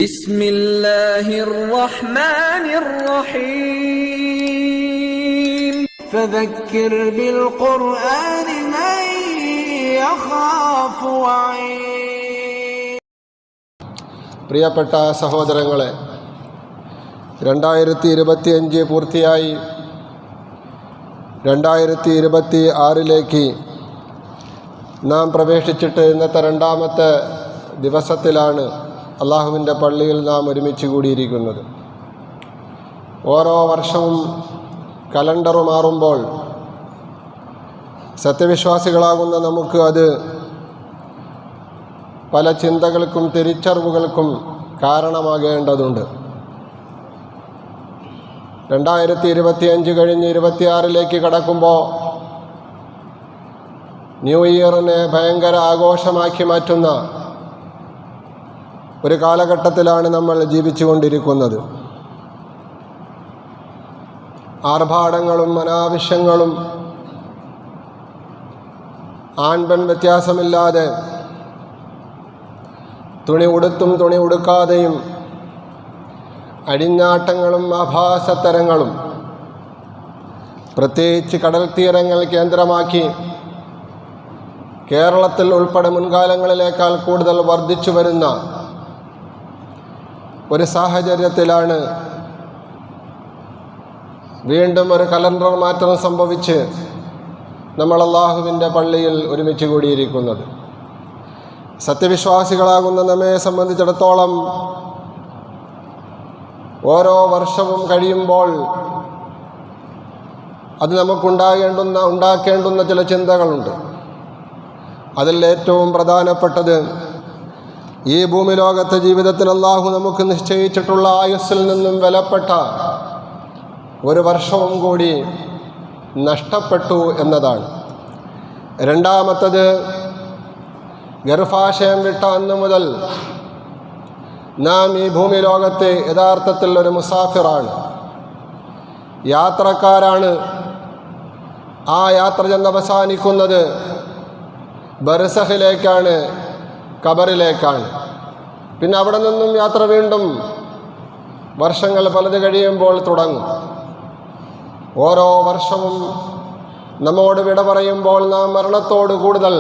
بسم الله الرحمن الرحيم فذكر بالقرآن من يخاف وعيد. പ്രിയപ്പെട്ട സഹോദരങ്ങളെ, 2025 പൂർത്തിയായി 2026 നാം പ്രവേശിച്ചിട്ട് ഇന്നത്തെ രണ്ടാമത്തെ ദിവസത്തിലാണ് അള്ളാഹുവിൻ്റെ പള്ളിയിൽ നാം ഒരുമിച്ച് കൂടിയിരിക്കുന്നത്. ഓരോ വർഷവും കലണ്ടർ മാറുമ്പോൾ സത്യവിശ്വാസികളാകുന്ന നമുക്ക് അത് പല ചിന്തകൾക്കും തിരിച്ചറിവുകൾക്കും കാരണമാകേണ്ടതുണ്ട്. 2025 കഴിഞ്ഞ് 26 കടക്കുമ്പോൾ ന്യൂ ഇയറിനെ ഭയങ്കര ആഘോഷമാക്കി മാറ്റുന്ന ഒരു കാലഘട്ടത്തിലാണ് നമ്മൾ ജീവിച്ചു കൊണ്ടിരിക്കുന്നത്. ആർഭാടങ്ങളും അനാവശ്യങ്ങളും ആൺപെൺ വ്യത്യാസമില്ലാതെ തുണി ഉടുത്തും തുണി ഉടുക്കാതെയും അഴിഞ്ഞാട്ടങ്ങളും ആഭാസത്തരങ്ങളും പ്രത്യേകിച്ച് കടൽ തീരങ്ങൾ കേന്ദ്രമാക്കി കേരളത്തിൽ ഉൾപ്പെടെ മുൻകാലങ്ങളിലേക്കാൾ കൂടുതൽ വർദ്ധിച്ചു വരുന്ന ഒരു സാഹചര്യത്തിലാണ് വീണ്ടും ഒരു കലണ്ടർ മാറ്റം സംഭവിച്ച് നമ്മൾ അള്ളാഹുവിൻ്റെ പള്ളിയിൽ ഒരുമിച്ച് കൂടിയിരിക്കുന്നത്. സത്യവിശ്വാസികളാകുന്ന നമ്മെ സംബന്ധിച്ചിടത്തോളം ഓരോ വർഷവും കഴിയുമ്പോൾ അത് ഉണ്ടാക്കേണ്ടുന്ന ചില ചിന്തകളുണ്ട്. അതിൽ ഏറ്റവും പ്രധാനപ്പെട്ടത് ഈ ഭൂമി ലോകത്തെ ജീവിതത്തിൽ അള്ളാഹു നമുക്ക് നിശ്ചയിച്ചിട്ടുള്ള ആയുസ്സിൽ നിന്നും വിലപ്പെട്ട ഒരു വർഷവും കൂടി നഷ്ടപ്പെട്ടു എന്നതാണ്. രണ്ടാമത്തത്, ഗർഭാശയം വിട്ട അന്ന് മുതൽ നാം ഈ ഭൂമി ലോകത്തെ യഥാർത്ഥത്തിൽ ഒരു മുസാഫിറാണ്, യാത്രക്കാരാണ്. ആ യാത്ര ചെന്ന് അവസാനിക്കുന്നത് ബർസഖിലേക്കാണ്, ഖബറിലേക്കാണ്. പിന്നെ അവിടെ നിന്നും യാത്ര വീണ്ടും വർഷങ്ങൾ പലത് കഴിയുമ്പോൾ തുടങ്ങും. ഓരോ വർഷവും നമ്മോട് വിട പറയുമ്പോൾ നാം മരണത്തോട് കൂടുതൽ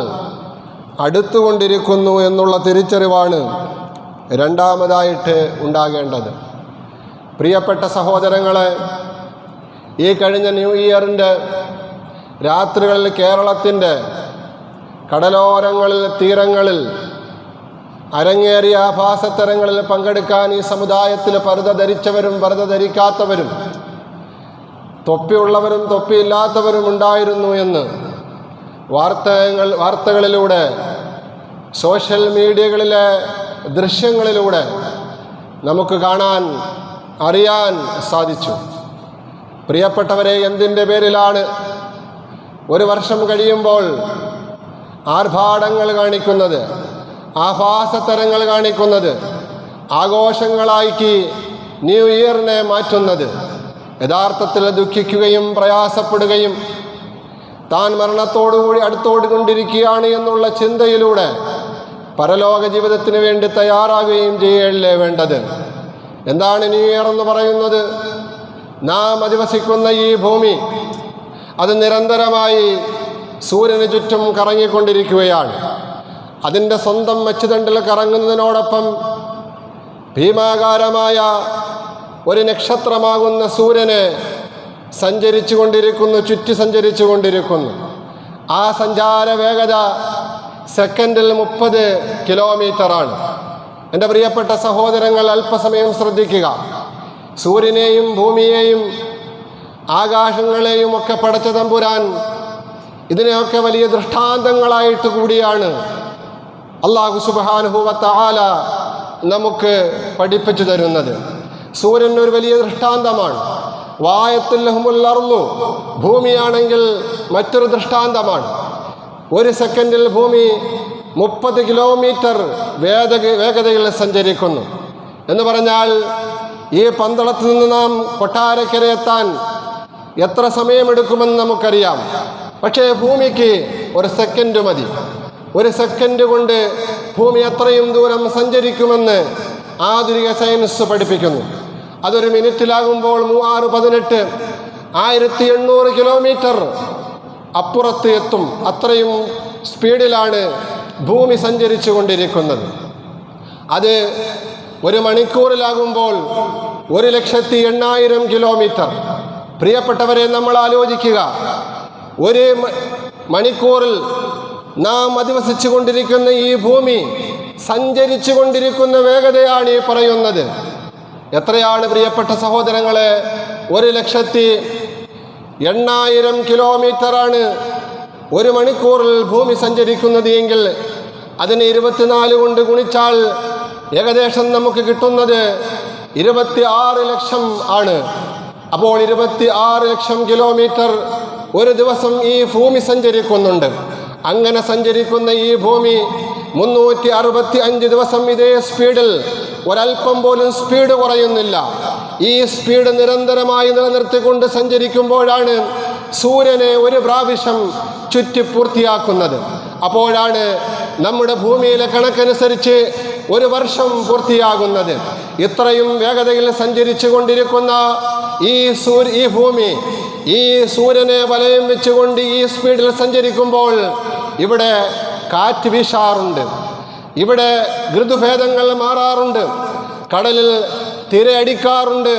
അടുത്തുകൊണ്ടിരിക്കുന്നു എന്നുള്ള തിരിച്ചറിവാണ് രണ്ടാമതായിട്ട് ഉണ്ടാകേണ്ടത്. പ്രിയപ്പെട്ട സഹോദരങ്ങളെ, ഈ കഴിഞ്ഞ ന്യൂ ഇയറിൻ്റെ രാത്രികളിൽ കേരളത്തിൻ്റെ കടലോരങ്ങളിൽ, തീരങ്ങളിൽ അരങ്ങേറിയ ആഭാസത്തരങ്ങളിൽ പങ്കെടുക്കാൻ ഈ സമുദായത്തിൽ പർദ്ദ ധരിച്ചവരും പർദ്ദ ധരിക്കാത്തവരും, തൊപ്പിയുള്ളവരും തൊപ്പിയില്ലാത്തവരും ഉണ്ടായിരുന്നു എന്ന് വാർത്തകളിലൂടെ, സോഷ്യൽ മീഡിയകളിലെ ദൃശ്യങ്ങളിലൂടെ നമുക്ക് കാണാൻ, അറിയാൻ സാധിച്ചു. പ്രിയപ്പെട്ടവരെ, എന്തിൻ്റെ പേരിലാണ് ഒരു വർഷം കഴിയുമ്പോൾ ആർഭാടങ്ങൾ കാണിക്കുന്നത്, ആഭാസത്തരങ്ങൾ കാണിക്കുന്നത്, ആഘോഷങ്ങളാക്കി ന്യൂ ഇയറിനെ മാറ്റുന്നത്? യഥാർത്ഥത്തിൽ ദുഃഖിക്കുകയും പ്രയാസപ്പെടുകയും താൻ മരണത്തോടുകൂടി അടുത്തോടുകൊണ്ടിരിക്കുകയാണ് എന്നുള്ള ചിന്തയിലൂടെ പരലോക ജീവിതത്തിന് വേണ്ടി തയ്യാറാകുകയും ചെയ്യല്ലേ വേണ്ടത്. എന്താണ് ന്യൂ ഇയർ എന്ന് പറയുന്നത്? നാം അധിവസിക്കുന്ന ഈ ഭൂമി അത് നിരന്തരമായി സൂര്യന് ചുറ്റും കറങ്ങിക്കൊണ്ടിരിക്കുകയാണ്. അതിൻ്റെ സ്വന്തം അച്ചുതണ്ടിൽ കറങ്ങുന്നതിനോടൊപ്പം ഭീമാകാരമായ ഒരു നക്ഷത്രമാകുന്ന സൂര്യന് സഞ്ചരിച്ചു കൊണ്ടിരിക്കുന്നു, ചുറ്റി സഞ്ചരിച്ചു കൊണ്ടിരിക്കുന്നു. ആ സഞ്ചാര വേഗത സെക്കൻഡിൽ 30 കിലോമീറ്ററാണ്. എൻ്റെ പ്രിയപ്പെട്ട സഹോദരങ്ങൾ, അല്പസമയം ശ്രദ്ധിക്കുക. സൂര്യനെയും ഭൂമിയെയും ആകാശങ്ങളെയും ഒക്കെ പടച്ച തമ്പുരാൻ ഇതിനെയൊക്കെ വലിയ ദൃഷ്ടാന്തങ്ങളായിട്ട് കൂടിയാണ് അല്ലാഹു സുബ്ഹാനഹു വ തആല നമുക്ക് പഠിപ്പിച്ചു തരുന്നത്. സൂര്യൻ ഒരു വലിയ ദൃഷ്ടാന്തമാണ്. വായത്തുൽ ലഹുമുൽ അർളു, ഭൂമിയാണെങ്കിൽ മറ്റൊരു ദൃഷ്ടാന്തമാണ്. ഒരു സെക്കൻഡിൽ ഭൂമി 30 കിലോമീറ്റർ വേഗതയിൽ സഞ്ചരിക്കുന്നു എന്ന് പറഞ്ഞാൽ ഈ പന്തളത്ത് നിന്ന് നാം കൊട്ടാരക്കര എത്താൻ എത്ര സമയമെടുക്കുമെന്ന് നമുക്കറിയാം. പക്ഷേ ഭൂമിക്ക് ഒരു സെക്കൻഡ് മതി. ഒരു സെക്കൻഡ് കൊണ്ട് ഭൂമി അത്രയും ദൂരം സഞ്ചരിക്കുമെന്ന് ആധുനിക സയൻസ് പഠിപ്പിക്കുന്നു. അതൊരു മിനിറ്റിലാകുമ്പോൾ 618 1800 കിലോമീറ്റർ അപ്പുറത്ത് എത്തും. അത്രയും സ്പീഡിലാണ് ഭൂമി സഞ്ചരിച്ചു കൊണ്ടിരിക്കുന്നത്. അത് ഒരു മണിക്കൂറിലാകുമ്പോൾ 1,80,000 കിലോമീറ്റർ. പ്രിയപ്പെട്ടവരെ, നമ്മൾ ആലോചിക്കുക, ഒരു മണിക്കൂറിൽ നാം അധിവസിച്ചു കൊണ്ടിരിക്കുന്ന ഈ ഭൂമി സഞ്ചരിച്ചു കൊണ്ടിരിക്കുന്ന വേഗതയാണ് ഈ പറയുന്നത്. എത്രയാണ് പ്രിയപ്പെട്ട സഹോദരങ്ങളെ? 1,80,000 കിലോമീറ്ററാണ് ഒരു മണിക്കൂറിൽ ഭൂമി സഞ്ചരിക്കുന്നത് എങ്കിൽ അതിനെ 24 കൊണ്ട് ഗുണിച്ചാൽ ഏകദേശം നമുക്ക് കിട്ടുന്നത് 26 ലക്ഷം ആണ്. അപ്പോൾ 26 ലക്ഷം കിലോമീറ്റർ ഒരു ദിവസം ഈ ഭൂമി സഞ്ചരിക്കുന്നുണ്ട്. അങ്ങനെ സഞ്ചരിക്കുന്ന ഈ ഭൂമി 365 ദിവസം ഇതേ സ്പീഡിൽ ഒരൽപ്പം പോലും സ്പീഡ് കുറയുന്നില്ല. ഈ സ്പീഡ് നിരന്തരമായി നിലനിർത്തിക്കൊണ്ട് സഞ്ചരിക്കുമ്പോഴാണ് സൂര്യനെ ഒരു പ്രാവശ്യം ചുറ്റി പൂർത്തിയാക്കുന്നത്. അപ്പോഴാണ് നമ്മുടെ ഭൂമിയിലെ കണക്കനുസരിച്ച് ഒരു വർഷം പൂർത്തിയാകുന്നത്. ഇത്രയും വേഗതയിൽ സഞ്ചരിച്ചു കൊണ്ടിരിക്കുന്ന ഈ ഭൂമി ഈ സൂര്യനെ വലയം വെച്ചുകൊണ്ട് ഈ സ്പീഡിൽ സഞ്ചരിക്കുമ്പോൾ ഇവിടെ കാറ്റ് വീശാറുണ്ട്, ഇവിടെ ഋതുഭേദങ്ങൾ മാറാറുണ്ട്, കടലിൽ തിരയടിക്കാറുണ്ട്.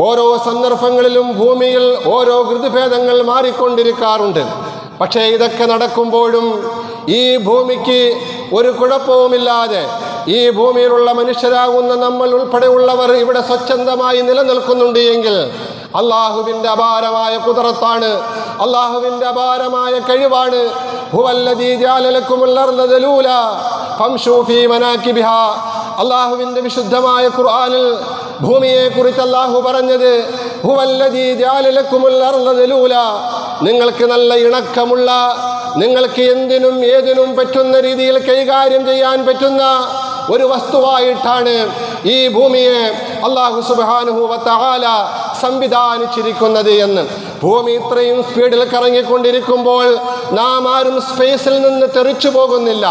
ഓരോ സന്ദർഭങ്ങളിലും ഭൂമിയിൽ ഓരോ ഋതുഭേദങ്ങൾ മാറിക്കൊണ്ടിരിക്കാറുണ്ട്. പക്ഷേ ഇതൊക്കെ നടക്കുമ്പോഴും ഈ ഭൂമിക്ക് ഒരു കുഴപ്പവുമില്ലാതെ ഈ ഭൂമിയിലുള്ള മനുഷ്യരാകുന്ന നമ്മൾ ഉൾപ്പെടെയുള്ളവർ ഇവിടെ സ്വച്ഛന്തമായി നിലനിൽക്കുന്നുണ്ട് എങ്കിൽ അള്ളാഹുവിൻ്റെ അപാരമായ കുദറത്താണ്, അള്ളാഹുവിൻ്റെ അപാരമായ കഴിവാണ്. ഹുവല്ലദീ ജഅല ലക്കുമുൽ അർള ദലൂല ഫംശൂ ഫീ മനാകിബിഹാ. അള്ളാഹുവിൻ്റെ വിശുദ്ധമായ ഖുർആനിൽ ഭൂമിയെക്കുറിച്ച് അള്ളാഹു പറഞ്ഞത് ഹുവല്ലദീ ജഅല ലക്കുമുൽ അർള ദലൂല, നിങ്ങൾക്ക് നല്ല ഇണക്കമുള്ള, നിങ്ങൾക്ക് എന്തിനും ഏതിനും പറ്റുന്ന രീതിയിൽ കൈകാര്യം ചെയ്യാൻ പറ്റുന്ന ഒരു വസ്തുവായിട്ടാണ് ഈ ഭൂമിയെ അല്ലാഹു സുബ്ഹാനഹു വ തആല സംവിധാനിച്ചിരിക്കുന്നത് എന്ന്. ഭൂമി ഇത്രയും സ്പീഡിൽ കറങ്ങിക്കൊണ്ടിരിക്കുമ്പോൾ നാം ആരും സ്പേസിൽ നിന്ന് തെറിച്ചു പോകുന്നില്ല.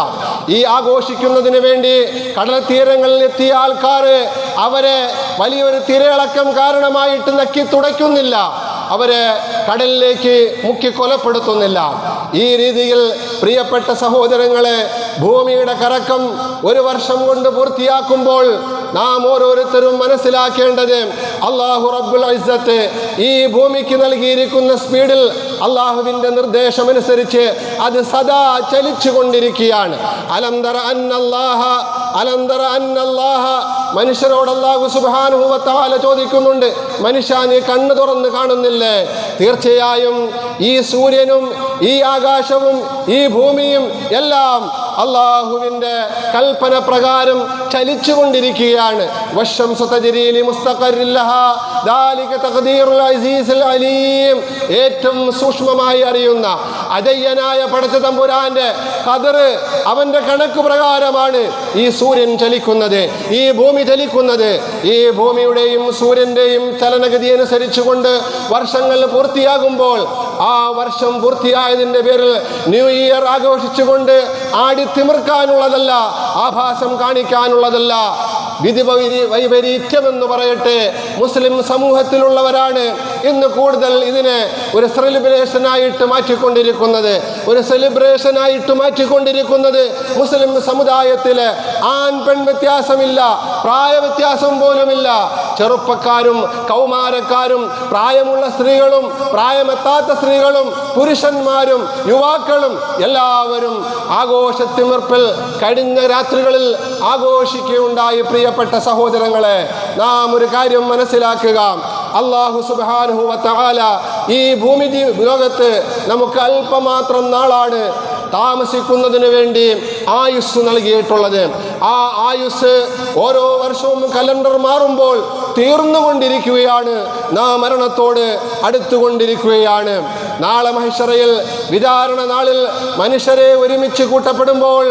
ഈ ആഘോഷിക്കുന്നതിന് വേണ്ടി കടൽ തീരങ്ങളിൽ എത്തിയ ആൾക്കാർ അവരെ വലിയൊരു തിരയിളക്കം കാരണമായിട്ട് നക്കി തുടയ്ക്കുന്നില്ല, അവരെ കടലിലേക്ക് മുക്കി കൊലപ്പെടുത്തുന്നില്ല. ഈ രീതിയിൽ പ്രിയപ്പെട്ട സഹോദരങ്ങളെ, ഭൂമിയുടെ കറക്കം ഒരു വർഷം കൊണ്ട് പൂർത്തിയാക്കുമ്പോൾ നാം ഓരോരുത്തരും മനസ്സിലാക്കേണ്ടത് അല്ലാഹു റബ്ബുൽ ഇസ്സത്ത് ഈ ഭൂമിക്ക് നൽകിയിരിക്കുന്ന സ്പീഡിൽ അള്ളാഹുവിൻ്റെ നിർദ്ദേശമനുസരിച്ച് അത് സദാ ചലിച്ചു കൊണ്ടിരിക്കുകയാണ്. അലംതറ അന്നല്ലാഹ, മനുഷ്യരോട് അല്ലാഹു സുബ്ഹാനഹു വ തആല ചോദിക്കുന്നുണ്ട്, മനുഷ്യ നീ കണ്ണ് തുറന്ന് കാണുന്നില്ലേ? തീർച്ചയായും ഈ സൂര്യനും ഈ ആകാശവും ഈ ഭൂമിയും എല്ലാം അള്ളാഹുവിൻ്റെ കൽപ്പന പ്രകാരം ചലിച്ചുകൊണ്ടിരിക്കുകയാണ്. വശംസു തജ്രീ ലിമുസ്തഖറിൻ ലഹാ ദാലിക തഖ്ദീറുൽ അസീസുൽ അലീം. ഏറ്റവും സൂക്ഷ്മമായി അറിയുന്ന അജയ്യനായ പടച്ച തമ്പുരാന്റെ ഖദർ, അവൻ്റെ കണക്ക് പ്രകാരമാണ് ഈ സൂര്യൻ ചലിക്കുന്നത്, ഈ ഭൂമി ചലിക്കുന്നത്. ഈ ഭൂമിയുടെയും സൂര്യൻ്റെയും ചലനഗതി അനുസരിച്ചുകൊണ്ട് വർഷങ്ങൾ പൂർത്തിയാകുമ്പോൾ ആ വർഷം പൂർത്തിയായതിൻ്റെ പേരിൽ ന്യൂ ഇയർ ആഘോഷിച്ചുകൊണ്ട് തിമിർക്കാനുള്ളതല്ല, ആഭാസം കാണിക്കാനുള്ളതല്ല. വിധി വൈപരീത്യമെന്ന് പറയട്ടെ, മുസ്ലിം സമൂഹത്തിലുള്ളവരാണ് ഇന്ന് കൂടുതൽ ഇതിനെ ഒരു സെലിബ്രേഷനായിട്ട് മാറ്റിക്കൊണ്ടിരിക്കുന്നത്. ഒരു സെലിബ്രേഷനായിട്ട് മാറ്റിക്കൊണ്ടിരിക്കുന്നത് മുസ്ലിം സമുദായത്തിൽ ആൺ പെൺ വ്യത്യാസമില്ല, പ്രായ വ്യത്യാസം പോലുമില്ല. ചെറുപ്പക്കാരും കൗമാരക്കാരും പ്രായമുള്ള സ്ത്രീകളും പ്രായമെത്താത്ത സ്ത്രീകളും പുരുഷന്മാരും യുവാക്കളും എല്ലാവരും ആഘോഷത്തിമിർപ്പിൽ കഴിഞ്ഞ രാത്രികളിൽ ആഘോഷിക്കുകയുണ്ടായി. പ്രിയപ്പെട്ട സഹോദരങ്ങളെ, നാം ഒരു കാര്യം മനസ്സിലാക്കുക, അല്ലാഹു സുബ്ഹാനഹു വ തആല ഈ ഭൂമി ലോകത്ത് നമുക്ക് അല്പമാത്രം നാളാണ് താമസിക്കുന്നതിന് വേണ്ടി ആയുസ് നൽകിയിട്ടുള്ളത്. ആ ആയുസ് ഓരോ വർഷവും കലണ്ടർ മാറുമ്പോൾ തീർന്നുകൊണ്ടിരിക്കുകയാണ്, നാം മരണത്തോട് അടുത്തുകൊണ്ടിരിക്കുകയാണ്. നാളെ മഹ്ശറയിൽ വിചാരണ നാളിൽ മനുഷ്യരെ ഒരുമിച്ച് കൂട്ടപ്പെടുമ്പോൾ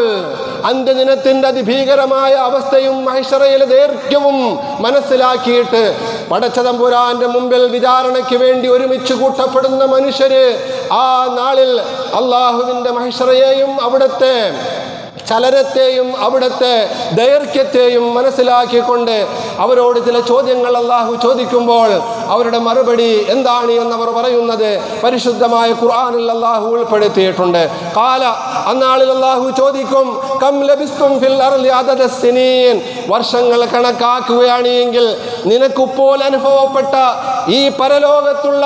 അന്ത്യദിനത്തിൻ്റെ അതിഭീകരമായ അവസ്ഥയും മഹ്ശറയിലെ ദൈർഘ്യവും മനസ്സിലാക്കിയിട്ട് പടച്ച തമ്പുരാന്റെ മുമ്പിൽ വിചാരണയ്ക്ക് വേണ്ടി ഒരുമിച്ച് കൂട്ടപ്പെടുന്ന മനുഷ്യര് ആ നാളിൽ അള്ളാഹുവിൻ്റെ മഹ്ശറയെയും അവിടുത്തെ ചലനത്തെയും അവിടുത്തെ ദൈർഘ്യത്തെയും മനസ്സിലാക്കിക്കൊണ്ട് അവരോട് ചില ചോദ്യങ്ങൾ അള്ളാഹു ചോദിക്കുമ്പോൾ അവരുടെ മറുപടി എന്താണ് എന്നവർ പറയുന്നത് പരിശുദ്ധമായ ഖുർആനിൽ അള്ളാഹു ഉൾപ്പെടുത്തിയിട്ടുണ്ട്. കാല, അന്നാളിൽ അള്ളാഹു ചോദിക്കും, കം ലബിസ്തും ഫിൽ അർളി അദദ സിനീൻ, വർഷങ്ങൾ കണക്കാക്കുകയാണെങ്കിൽ നിനക്കുപ്പോൾ അനുഭവപ്പെട്ട ഈ പരലോകത്തുള്ള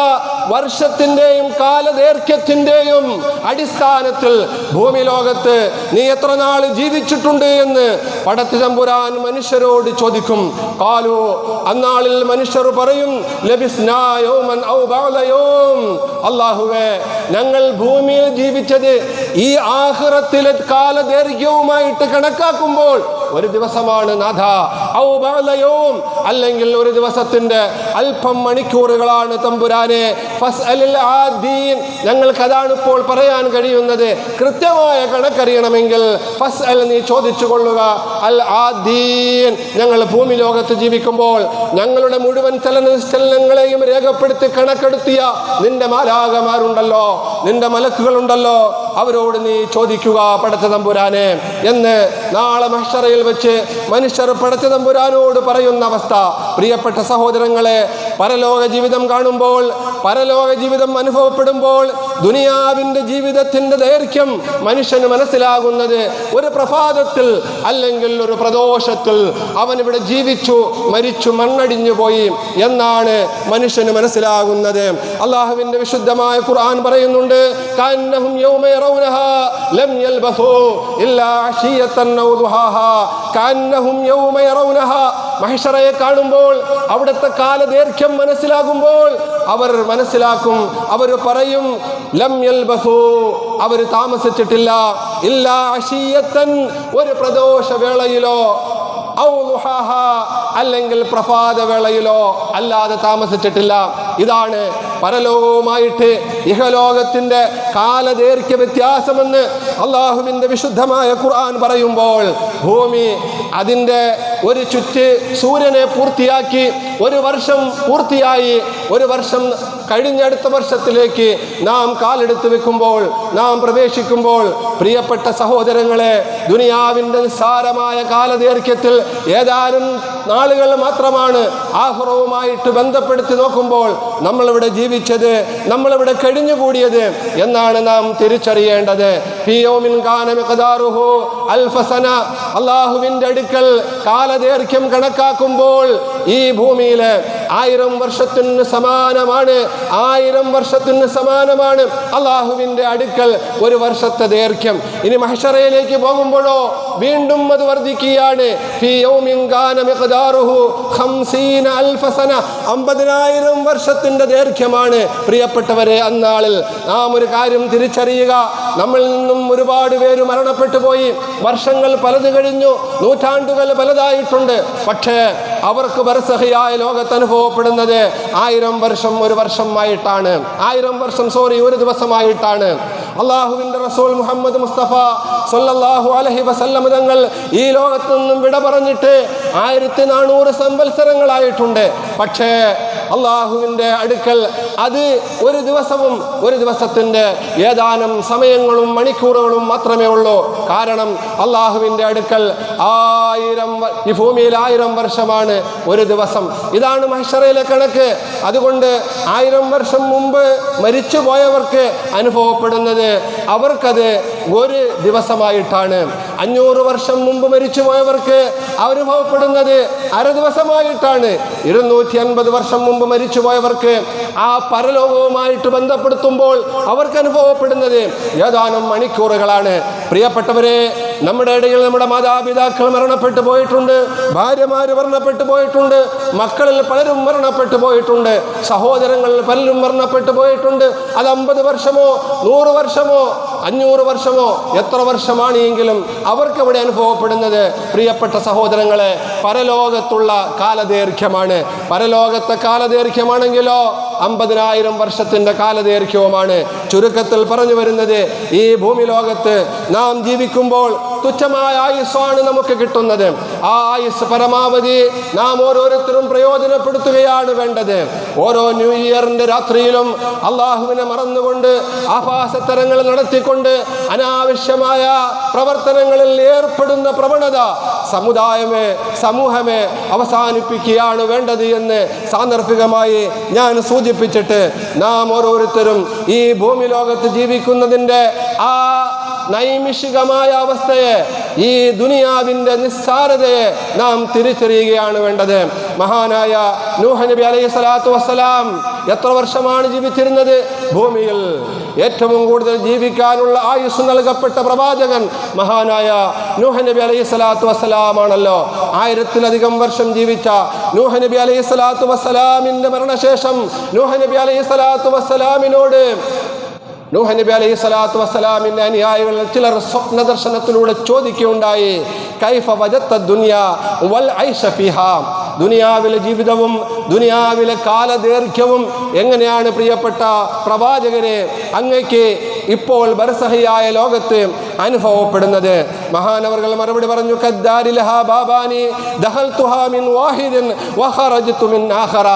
വർഷത്തിൻ്റെയും കാലദൈർഘ്യത്തിൻ്റെയും അടിസ്ഥാനത്തിൽ ഭൂമി ലോകത്ത് നീ എത്ര നാൾ ജീവിച്ചിട്ടുണ്ട് എന്ന് പടച്ച തമ്പുരാൻ മനുഷ്യരോട് ചോദിക്കും. കാലു, അന്നാളിൽ മനുഷ്യർ പറയും, ലബിസ്നാ യൗമൻ ഔ ബഅദ യൗം, അല്ലാഹുവേ ഞങ്ങൾ ഭൂമിയിൽ ജീവിച്ചത് ഈ ആഖിറത്തിലെ കാലദൈർഘ്യവുമായിട്ട് കണക്കാക്കുമ്പോൾ ഒരു ദിവസമാണ് നാഥ. ഔ ബഅദ യൗം, അല്ലെങ്കിൽ ഒരു ദിവസത്തിന്റെ അല്പം മണിക്കൂറുകളാണ് തമ്പുരാനെ. ഫസ്അലിൽ ആദീൻ, ഞങ്ങൾക്ക് അതാണ് ഇപ്പോൾ പറയാൻ കഴിയുന്നത്. കൃത്യമായ കണക്കറിയണമെങ്കിൽ ഫസ്അൽ, നീ ചോദിച്ചു കൊള്ളുക. അൽ ആദീൻ, ഞങ്ങൾ ഭൂമി ലോകത്ത് ജീവിക്കുമ്പോൾ ഞങ്ങളുടെ മുഴുവൻ ചലനങ്ങളെയും രേഖപ്പെടുത്തി കണക്കെടുത്തിയ നിന്റെ മാലാഖമാരുണ്ടല്ലോ, നിന്റെ മലക്കുകളുണ്ടല്ലോ, അവരോട് നീ ചോദിക്കുക പടച്ച തമ്പുരാനെ എന്ന് നാളെ മഹ്ശറയിൽ വെച്ച് മനുഷ്യർ പടച്ച തമ്പുരാനോട് പറയുന്ന അവസ്ഥ. പ്രിയപ്പെട്ട സഹോദരങ്ങളെ, പരലോക ജീവിതം കാണുമ്പോൾ, പരലോക ജീവിതം അനുഭവപ്പെടുമ്പോൾ ദുനിയാവിൻ്റെ ജീവിതത്തിൻ്റെ ദൈർഘ്യം മനുഷ്യന് മനസ്സിലാകുന്നത് ഒരു പ്രഭാതത്തിൽ അല്ലെങ്കിൽ ഒരു പ്രദോഷത്തിൽ അവൻ ഇവിടെ ജീവിച്ചു മരിച്ചു മണ്ണടിഞ്ഞു പോയി എന്നാണ് മനുഷ്യന് മനസ്സിലാകുന്നത്. അള്ളാഹുവിൻ്റെ വിശുദ്ധമായ ഖുർആൻ പറയുന്നുണ്ട്, കഅന്നഹും യൗമ യറൗനഹാ ലം യൽബസൂ ഇല്ലാ അശിയത്തൻ ഔ ദുഹാഹാ. കഅന്നഹും യൗമ യറൗനഹാ, മഹ്ശറയെ കാണുമ്പോൾ അവിടുത്തെ കാലദൈർഘ്യം മനസ്സിലാകുമ്പോൾ അവർ മനസ്സിലാക്കും, അവർ പറയും, ലം യൽബസൂ, അവർ താമസിച്ചിട്ടില്ല, ഇല്ലാ അശിയത്തൻ, ഒരു പ്രദോഷവേളയിലോ, ഔ ദുഹാഹാ, അല്ലെങ്കിൽ പ്രഭാതവേളയിലോ അല്ലാതെ താമസിച്ചിട്ടില്ല. ഇതാണ് പരലോകവുമായിട്ട് ഇഹലോകത്തിൻ്റെ കാലദൈർഘ്യ വ്യത്യാസമെന്ന് അള്ളാഹുവിൻ്റെ വിശുദ്ധമായ ഖുർആൻ പറയുമ്പോൾ ഭൂമി അതിൻ്റെ ഒരു ചുറ്റ് സൂര്യനെ പൂർത്തിയാക്കി ഒരു വർഷം പൂർത്തിയായി, ഒരു വർഷം കഴിഞ്ഞടുത്ത വർഷത്തിലേക്ക് നാം കാലെടുത്ത് വെക്കുമ്പോൾ, നാം പ്രവേശിക്കുമ്പോൾ, പ്രിയപ്പെട്ട സഹോദരങ്ങളെ, ദുനിയാവിൻ്റെ നിസ്സാരമായ കാലദൈർഘ്യത്തിൽ ഏതാനും നാളുകൾ മാത്രമാണ് ആഖിറവുമായിട്ട് ബന്ധപ്പെടുത്തി നോക്കുമ്പോൾ നമ്മളിവിടെ ജീവിച്ചത്, നമ്മളിവിടെ കഴിഞ്ഞുകൂടിയത് എന്നാണ് നാം തിരിച്ചറിയേണ്ടത്. ഫീ യൗമിൻ കാന മിഖ്ദാറുഹു അൽഫ സന, അല്ലാഹുവിൻ്റെ അടുക്കൽ കാലദൈർഘ്യം കണക്കാക്കുമ്പോൾ ഈ ഭൂമിയിൽ 1000 വർഷത്തിന് സമാനമാണ്. 1000 വർഷത്തിന് സമാനമാണ് അല്ലാഹുവിൻ്റെ അടുക്കൽ ഒരു വർഷത്തെ ദൈർഘ്യം. ഇനി മഹ്ശറയിലേക്ക് പോകുമ്പോഴോ വീണ്ടും അത് വർദ്ധിക്കുകയാണ്. ഫീ യൗമിൻ കാന മിഖ്ദാറുഹു 50 അൽഫ സന, 50,000 വർഷത്തിൻ്റെ ദൈർഘ്യമാണ്. പ്രിയപ്പെട്ടവരെ, അന്നാളിൽ നാം ഒരു കാര്യം തിരിച്ചറിയുക, നമ്മളിൽ നിന്നും ഒരുപാട് പേര് മരണപ്പെട്ടു പോയി, വർഷങ്ങൾ പലത് കഴിഞ്ഞു, നൂറ്റാണ്ടുകൾ പലതായിട്ടുണ്ട്. പക്ഷേ അവർക്ക് ബർസഖിയായ ലോകത്ത് അനുഭവപ്പെടുന്നത് 1000 വർഷം ഒരു വർഷമായിട്ടാണ്, 1000 വർഷം ഒരു ദിവസമായിട്ടാണ്. അള്ളാഹുവിൻ്റെ റസൂൽ മുഹമ്മദ് മുസ്തഫ സല്ലല്ലാഹു അലൈഹി വസല്ലം തങ്ങൾ ഈ ലോകത്തു നിന്നും വിട പറഞ്ഞിട്ട് 1400 സംവത്സരങ്ങളായിട്ടുണ്ട്. പക്ഷേ അള്ളാഹുവിൻ്റെ അടുക്കൽ അത് ഒരു ദിവസവും ഒരു ദിവസത്തിൻ്റെ ഏതാനും സമയങ്ങളും മണിക്കൂറുകളും മാത്രമേ ഉള്ളൂ. കാരണം അള്ളാഹുവിൻ്റെ അടുക്കൽ 1000, ഈ ഭൂമിയിൽ 1000 വർഷമാണ് ഒരു ദിവസം. ഇതാണ് മഹ്ശറയിലെ കണക്ക്. അതുകൊണ്ട് 1000 വർഷം മുമ്പ് മരിച്ചു പോയവർക്ക് അനുഭവപ്പെടുന്നത് അവർക്കത് ഒരു ദിവസമായിട്ടാണ്. 500 വർഷം മുമ്പ് മരിച്ചു പോയവർക്ക് അനുഭവപ്പെടുന്നത് അര ദിവസമായിട്ടാണ്. 250 വർഷം മുമ്പ് മരിച്ചു പോയവർക്ക് ആ പരലോകവുമായിട്ട് ബന്ധപ്പെടുത്തുമ്പോൾ അവർക്ക് അനുഭവപ്പെടുന്നത് ഏതാനും മണിക്കൂറുകളാണ്. പ്രിയപ്പെട്ടവരെ, നമ്മുടെ ഇടയിൽ നമ്മുടെ മാതാപിതാക്കൾ മരണപ്പെട്ടു പോയിട്ടുണ്ട്, ഭാര്യമാർ മരണപ്പെട്ടു പോയിട്ടുണ്ട്, മക്കളിൽ പലരും മരണപ്പെട്ടു പോയിട്ടുണ്ട്, സഹോദരങ്ങളിൽ പലരും മരണപ്പെട്ടു പോയിട്ടുണ്ട്. അത് 50 വർഷമോ 100 വർഷമോ 500 വർഷമോ എത്ര വർഷമാണെങ്കിലും അവർക്ക് അവിടെ അനുഭവപ്പെടുന്നത്, പ്രിയപ്പെട്ട സഹോദരങ്ങളെ, പരലോകത്തുള്ള കാലദൈർഘ്യമാണ്. പരലോകത്തെ കാലദൈർഘ്യമാണെങ്കിലോ 50,000 വർഷത്തിൻ്റെ കാലദൈർഘ്യവുമാണ്. ചുരുക്കത്തിൽ പറഞ്ഞു വരുന്നത്, ഈ ഭൂമി ലോകത്ത് നാം ജീവിക്കുമ്പോൾ തുച്ഛമായ ആയുസ്സാണ് നമുക്ക് കിട്ടുന്നത്. ആ ആയുസ് പരമാവധി നാം ഓരോരുത്തരും പ്രയോജനപ്പെടുത്തുകയാണ് വേണ്ടത്. ഓരോ ന്യൂ ഇയറിന്റെ രാത്രിയിലും അള്ളാഹുവിനെ മറന്നുകൊണ്ട് ആഭാസത്തരങ്ങൾ നടത്തിക്കൊണ്ട് അനാവശ്യമായ പ്രവർത്തനങ്ങളിൽ ഏർപ്പെടുന്ന പ്രവണത സമൂഹമേ അവസാനിപ്പിക്കുകയാണ് വേണ്ടത് എന്ന് സാന്ദർഭികമായി ഞാൻ സൂചിപ്പിച്ചിട്ട്, നാം ഓരോരുത്തരും ഈ ഭൂമി ലോകത്ത് ജീവിക്കുന്നതിൻ്റെ ആ നൈമിഷികമായ അവസ്ഥയെ, ഈ ദുനിയാവിൻ്റെ നിസ്സാരതയെ നാം തിരിച്ചറിയുകയാണ് വേണ്ടത്. മഹാനായ നൂഹ് നബി അലൈഹി സ്വലാത്തു വസ്സലാം എത്ര വർഷമാണ് ജീവിച്ചിരുന്നത്? ഭൂമിയിൽ ഏറ്റവും കൂടുതൽ ജീവിക്കാനുള്ള ആയുസ് നൽകപ്പെട്ട പ്രവാചകൻ മഹാനായ നൂഹ് നബി അലൈഹി സ്വലാത്തു വസ്സലാമാണല്ലോ. 1000-ലധികം വർഷം ജീവിച്ച നൂഹ് നബി അലൈഹി സ്വലാത്തു വസ്സലാമിൻ്റെ മരണശേഷം നൂഹ് നബി അലൈഹി സ്വലാത്തു വസ്സലാമിനോട് നൂഹ് നബി അലൈഹി സ്വലാത്തു വസ്സലാമിൻ്റെ അനുയായികൾ ചിലർ സ്വപ്ന ദർശനത്തിലൂടെ ചോദിക്കുകയുണ്ടായി, കൈഫ വജത്ത ദുനിയാ വൽ ഐശ ഫിഹാ, ദുനിയാവിലെ ജീവിതവും ദുനിയാവിലെ കാലദൈർഘ്യവും എങ്ങനെയാണ് പ്രിയപ്പെട്ട പ്രവാചകരെ അങ്ങയ്ക്ക് ഇപ്പോൾ ബർസഹിയായ ലോകത്ത് അനുഭവപ്പെടുന്നത്? മഹാനവർകൾ മറുപടി പറഞ്ഞു, കദ്ദാരി ലഹാ ബാബാനി ദഖൽതുഹാ മിൻ വാഹിദിൻ വഖറജ്തു മിൻ ആഖറ,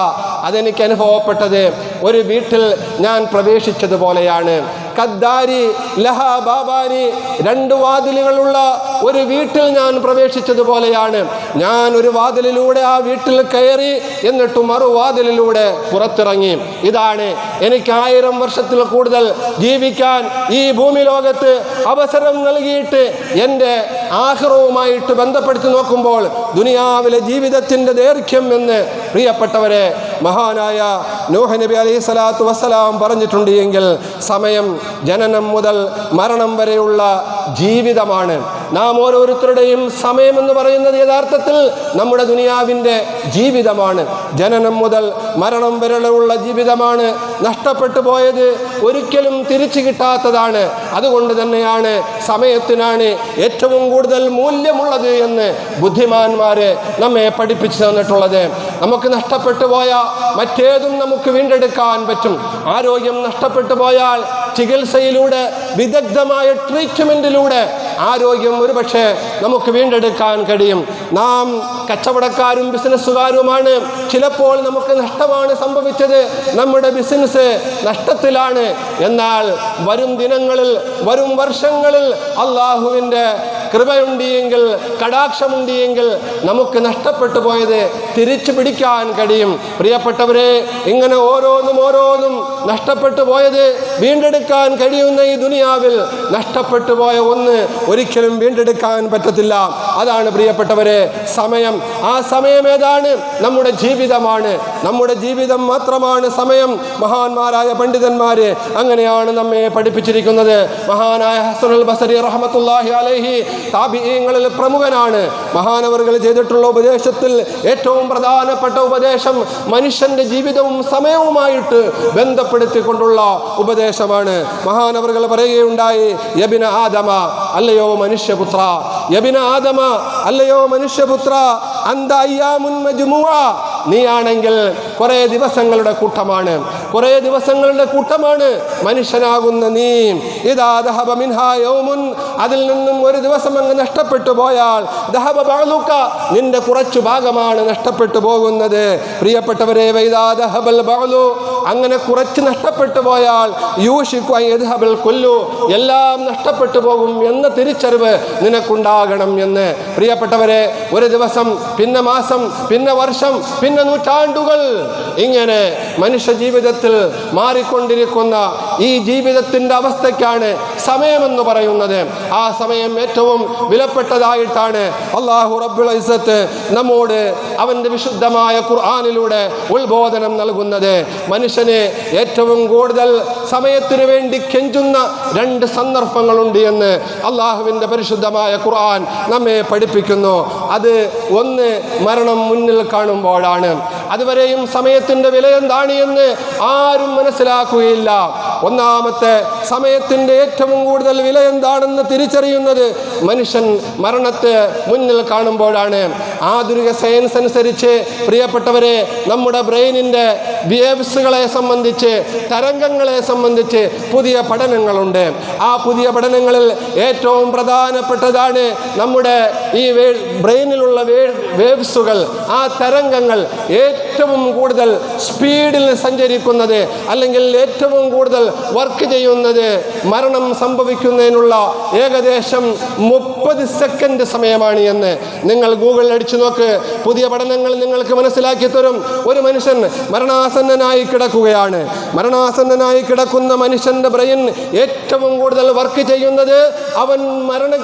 അതെനിക്ക് അനുഭവപ്പെട്ടത് ഒരു വീട്ടിൽ ഞാൻ പ്രവേശിച്ചതുപോലെയാണ്. കദ്ദാരി ലഹാ ബാബാനി, 2 വാതിലുകളുള്ള ഒരു വീട്ടിൽ ഞാൻ പ്രവേശിച്ചതുപോലെയാണ്. ഞാൻ ഒരു വാതിലിലൂടെ ആ വീട്ടിൽ കയറി, എന്നിട്ട് മറുവാതിലിലൂടെ പുറത്തിറങ്ങി. ഇതാണ് എനിക്ക് 1000 വർഷത്തിൽ കൂടുതൽ ജീവിക്കാൻ ഈ ഭൂമി ലോകത്ത് അവസരം നൽകിയിട്ട് എൻ്റെ ആഖിറവുമായിട്ട് ബന്ധപ്പെടുത്തി നോക്കുമ്പോൾ ദുനിയാവിലെ ജീവിതത്തിൻ്റെ ദൈർഘ്യം എന്ന് പ്രിയപ്പെട്ടവരെ മഹാനായ നൂഹ് നബി അലൈഹി സ്വലാത്തു വസ്സലാം പറഞ്ഞിട്ടുണ്ട് എങ്കിൽ, സമയം ജനനം മുതൽ മരണം വരെയുള്ള ജീവിതമാണ്. നാം ഓരോരുത്തരുടെയും സമയമെന്ന് പറയുന്നത് യഥാർത്ഥത്തിൽ നമ്മുടെ ദുനിയാവിൻ്റെ ജീവിതമാണ്. ജനനം മുതൽ മരണം വരെയുള്ള ജീവിതമാണ്. നഷ്ടപ്പെട്ടു പോയത് ഒരിക്കലും തിരിച്ചു കിട്ടാത്തതാണ്. അതുകൊണ്ട് തന്നെയാണ് സമയത്തിനാണ് ഏറ്റവും കൂടുതൽ മൂല്യമുള്ളത് എന്ന് ബുദ്ധിമാന്മാരെ നമ്മെ പഠിപ്പിച്ചു തന്നിട്ടുള്ളത്. നമുക്ക് നഷ്ടപ്പെട്ടു പോയ മറ്റേതും നമുക്ക് വീണ്ടെടുക്കാൻ പറ്റും. ആരോഗ്യം നഷ്ടപ്പെട്ടു പോയാൽ ചികിത്സയിലൂടെ, വിദഗ്ധമായ ട്രീറ്റ്മെൻറ്റിലൂടെ ആരോഗ്യം ഒരുപക്ഷെ നമുക്ക് വീണ്ടെടുക്കാൻ കഴിയും. നാം കച്ചവടക്കാരും ബിസിനസ്സുകാരുമാണ്. ചിലപ്പോൾ നമുക്ക് നഷ്ടമാണ് സംഭവിച്ചത്, നമ്മുടെ ബിസിനസ് നഷ്ടത്തിലാണ്. എന്നാൽ വരും ദിനങ്ങളിൽ, വരും വർഷങ്ങളിൽ അള്ളാഹുവിൻ്റെ കൃപയുണ്ടെങ്കിൽ, കടാക്ഷമുണ്ടെങ്കിൽ നമുക്ക് നഷ്ടപ്പെട്ടു പോയത് തിരിച്ചു പിടിക്കാൻ കഴിയും. പ്രിയപ്പെട്ടവരെ, ഇങ്ങനെ ഓരോന്നും നഷ്ടപ്പെട്ടു പോയത് വീണ്ടെടുക്കാൻ കഴിയുന്ന ഈ ദുനിയാവിൽ നഷ്ടപ്പെട്ടു പോയ ഒന്ന് ഒരിക്കലും വീണ്ടെടുക്കാൻ പറ്റത്തില്ല. അതാണ് പ്രിയപ്പെട്ടവരെ സമയം. ആ സമയം ഏതാണ്? നമ്മുടെ ജീവിതമാണ്. നമ്മുടെ ജീവിതം മാത്രമാണ് സമയം. മഹാന്മാരായ പണ്ഡിതന്മാര് അങ്ങനെയാണ് നമ്മെ പഠിപ്പിച്ചിരിക്കുന്നത്. മഹാനായ ഹസനുൽ ബസരി റഹ്മത്തുള്ളാഹി അലൈഹി താബിഈങ്ങളിൽ പ്രമുഖനാണ്. മഹാനവറുകൾ ചെയ്തിട്ടുള്ള ഉപദേശത്തിൽ ഏറ്റവും പ്രധാനപ്പെട്ട ഉപദേശം മനുഷ്യന്റെ ജീവിതവും സമയവുമായിട്ട് ബന്ധപ്പെടുത്തിക്കൊണ്ടുള്ള ഉപദേശമാണ്. മഹാനവറുകൾ പറയുകയുണ്ടായി, യബിന ആദമ, അല്ലയോ മനുഷ്യപുത്ര, യബിന ആദമ, അല്ലയോ മനുഷ്യപുത്ര, അന്ത അയ്യാമുൻ മജ്മുഅ, നീയാണെങ്കിൽ കുറേ ദിവസങ്ങളുടെ കൂട്ടമാണ്, കുറേ ദിവസങ്ങളുടെ കൂട്ടമാണ് മനുഷ്യനാകുന്ന നീ. ഇദാ ദഹബ മിൻഹാ യൗമുൻ, അതിൽ നിന്നും ഒരു ദിവസം അങ്ങ് നഷ്ടപ്പെട്ടു പോയാൽ ദഹബ ബഅലുക, നിന്റെ കുറച്ചു ഭാഗമാണ് നഷ്ടപ്പെട്ടു പോകുന്നത്. പ്രിയപ്പെട്ടവരെ, വൈദാ ദഹബൽ ബഅലു, അങ്ങനെ കുറച്ച് നഷ്ടപ്പെട്ടു പോയാൽ യൂഷികു അൻ യദ്ഹബൽ കുല്ലു, എല്ലാം നഷ്ടപ്പെട്ടു പോകും എന്ന തിരിച്ചറിവ് നിനക്കുണ്ടാകണം എന്ന്. പ്രിയപ്പെട്ടവരെ, ഒരു ദിവസം, പിന്നെ മാസം, പിന്നെ വർഷം, പിന്നെ നൂറ്റാണ്ടുകൾ, ഇങ്ങനെ മനുഷ്യ ജീവിതത്തിൽ മാറിക്കൊണ്ടിരിക്കുന്ന ഈ ജീവിതത്തിൻ്റെ അവസ്ഥയ്ക്കാണ് സമയമെന്ന് പറയുന്നത്. ആ സമയം ഏറ്റവും വിലപ്പെട്ടതായിട്ടാണ് അല്ലാഹു റബ്ബുൽ ഇസ്സത്ത് നമ്മോട് അവൻ്റെ വിശുദ്ധമായ ഖുർആനിലൂടെ ഉത്ബോധനം നൽകുന്നത്. മനുഷ്യന് ഏറ്റവും കൂടുതൽ സമയത്തിനു വേണ്ടി കെഞ്ചുന്ന 2 സന്ദർഭങ്ങളുണ്ട് എന്ന് അള്ളാഹുവിൻ്റെ പരിശുദ്ധമായ ഖുർആൻ നമ്മെ പഠിപ്പിക്കുന്നു. അത് ഒന്ന്, മരണം മുന്നിൽ കാണുമ്പോഴാണ്. അതുവരെയും സമയത്തിൻ്റെ വില എന്താണ് എന്ന് ആരും മനസ്സിലാക്കുകയില്ല. ഒന്നാമത്തെ, സമയത്തിൻ്റെ ഏറ്റവും കൂടുതൽ വില എന്താണെന്ന് തിരിച്ചറിയുന്നത് മനുഷ്യൻ മരണത്തെ മുന്നിൽ കാണുമ്പോഴാണ്. ആധുനിക സയൻസ് അനുസരിച്ച് പ്രിയപ്പെട്ടവരെ, നമ്മുടെ ബ്രെയിനിൻ്റെ വേവ്സുകളെ സംബന്ധിച്ച്, തരംഗങ്ങളെ സംബന്ധിച്ച് പുതിയ പഠനങ്ങളുണ്ട്. ആ പുതിയ പഠനങ്ങളിൽ ഏറ്റവും പ്രധാനപ്പെട്ടതാണ് നമ്മുടെ ഈ ബ്രെയിനിലുള്ള വേവ്സുകൾ, ആ തരംഗങ്ങൾ ഏറ്റവും കൂടുതൽ സ്പീഡിൽ സഞ്ചരിക്കുന്നത്, അല്ലെങ്കിൽ ഏറ്റവും കൂടുതൽ വർക്ക് ചെയ്യുന്നത് മരണം സംഭവിക്കുന്നതിനുള്ള ഏകദേശം 30 സെക്കൻഡ് സമയമാണ് എന്ന് നിങ്ങൾ ഗൂഗിളിൽ അടിച്ചു നോക്ക്. പുതിയ പഠനങ്ങൾ നിങ്ങൾക്ക് മനസ്സിലാക്കി തരും. ഒരു മനുഷ്യൻ മരണാസന്നനായി കിടക്കുകയാണ്. മരണാസന്നനായി കിടക്കുന്ന മനുഷ്യൻ്റെ ബ്രെയിൻ ഏറ്റവും കൂടുതൽ വർക്ക് ചെയ്യുന്നത് അവൻ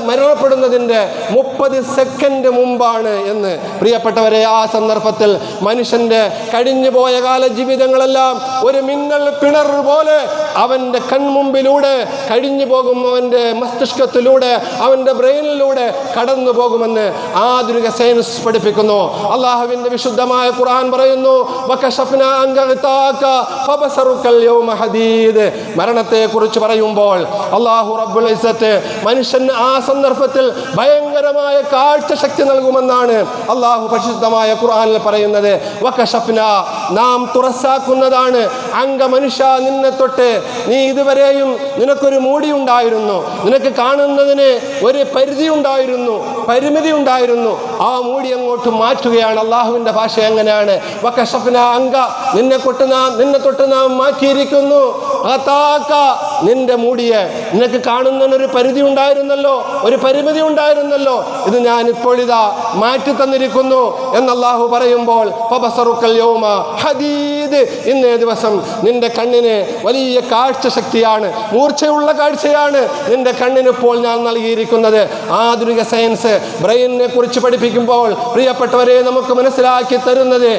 മരണപ്പെടുന്നതിൻ്റെ 30 സെക്കൻഡ് മുമ്പാണ് എന്ന്. പ്രിയപ്പെട്ടവരെ, ആ സന്ദർഭത്തിൽ മനുഷ്യൻ്റെ കഴിഞ്ഞുപോയ കാല ജീവിതങ്ങളെല്ലാം ഒരു മിന്നൽ പിണർ പോലെ അവൻ്റെ കൺമുമ്പിലൂടെ കഴിഞ്ഞു പോകും, അവൻ്റെ മസ്തിഷ്കത്തിലൂടെ, അവൻ്റെ ബ്രെയിനിലൂടെ കടന്നു പോകുമെന്ന് ആധുനിക സയൻസ് പഠിപ്പിക്കുന്നു. അള്ളാഹുവിൻ്റെ വിശുദ്ധമായ ഖുർആൻ പറയുന്നു, മരണത്തെക്കുറിച്ച് പറയുമ്പോൾ അള്ളാഹു റബ്ബുൽ ഇസ്സത്ത് മനുഷ്യന് ആ സന്ദർഭത്തിൽ ഭയങ്കരമായ കാഴ്ചശക്തി നൽകുമെന്നാണ് അള്ളാഹു പരിശുദ്ധമായ ഖുർആനിൽ പറയുന്നത്. നാം തുറസാക്കുന്നതാണ് മനുഷ്യ നിന്നെ തൊട്ട്. നീ ഇതുവരെയും നിനക്കൊരു മൂടി ഉണ്ടായിരുന്നു, നിനക്ക് കാണുന്നതിന് ഒരു പരിധി ഉണ്ടായിരുന്നു. ആ മൂടി അങ്ങോട്ട് മാറ്റുകയാണ്. അള്ളാഹുവിൻ്റെ ഭാഷ എങ്ങനെയാണ്? നിന്നെ തൊട്ട് നാം മാറ്റിയിരിക്കുന്നു. നിന്റെ മൂടിയെ, നിനക്ക് കാണുന്നതിനൊരു പരിധി ഉണ്ടായിരുന്നല്ലോ, ഒരു പരിമിതി ഉണ്ടായിരുന്നല്ലോ, ഇത് ഞാൻ ഇപ്പോൾ ഇതാ മാറ്റി തന്നിരിക്കുന്നു എന്ന് അള്ളാഹു പറയുമ്പോൾ, ഇന്നേ ദിവസം നിന്റെ കണ്ണിന് വലിയ കാഴ്ചശക്തിയാണ്, മൂർച്ചയുള്ള കാഴ്ചയാണ് നിന്റെ കണ്ണിന് ഇപ്പോൾ ഞാൻ നൽകിയിരിക്കുന്നത്. ആധുനിക സയൻസ് ബ്രെയിനിനെ കുറിച്ച് പഠിപ്പിക്കുമ്പോൾ പ്രിയപ്പെട്ടവരെ നമുക്ക് മനസ്സിലാക്കി തരുന്നത്,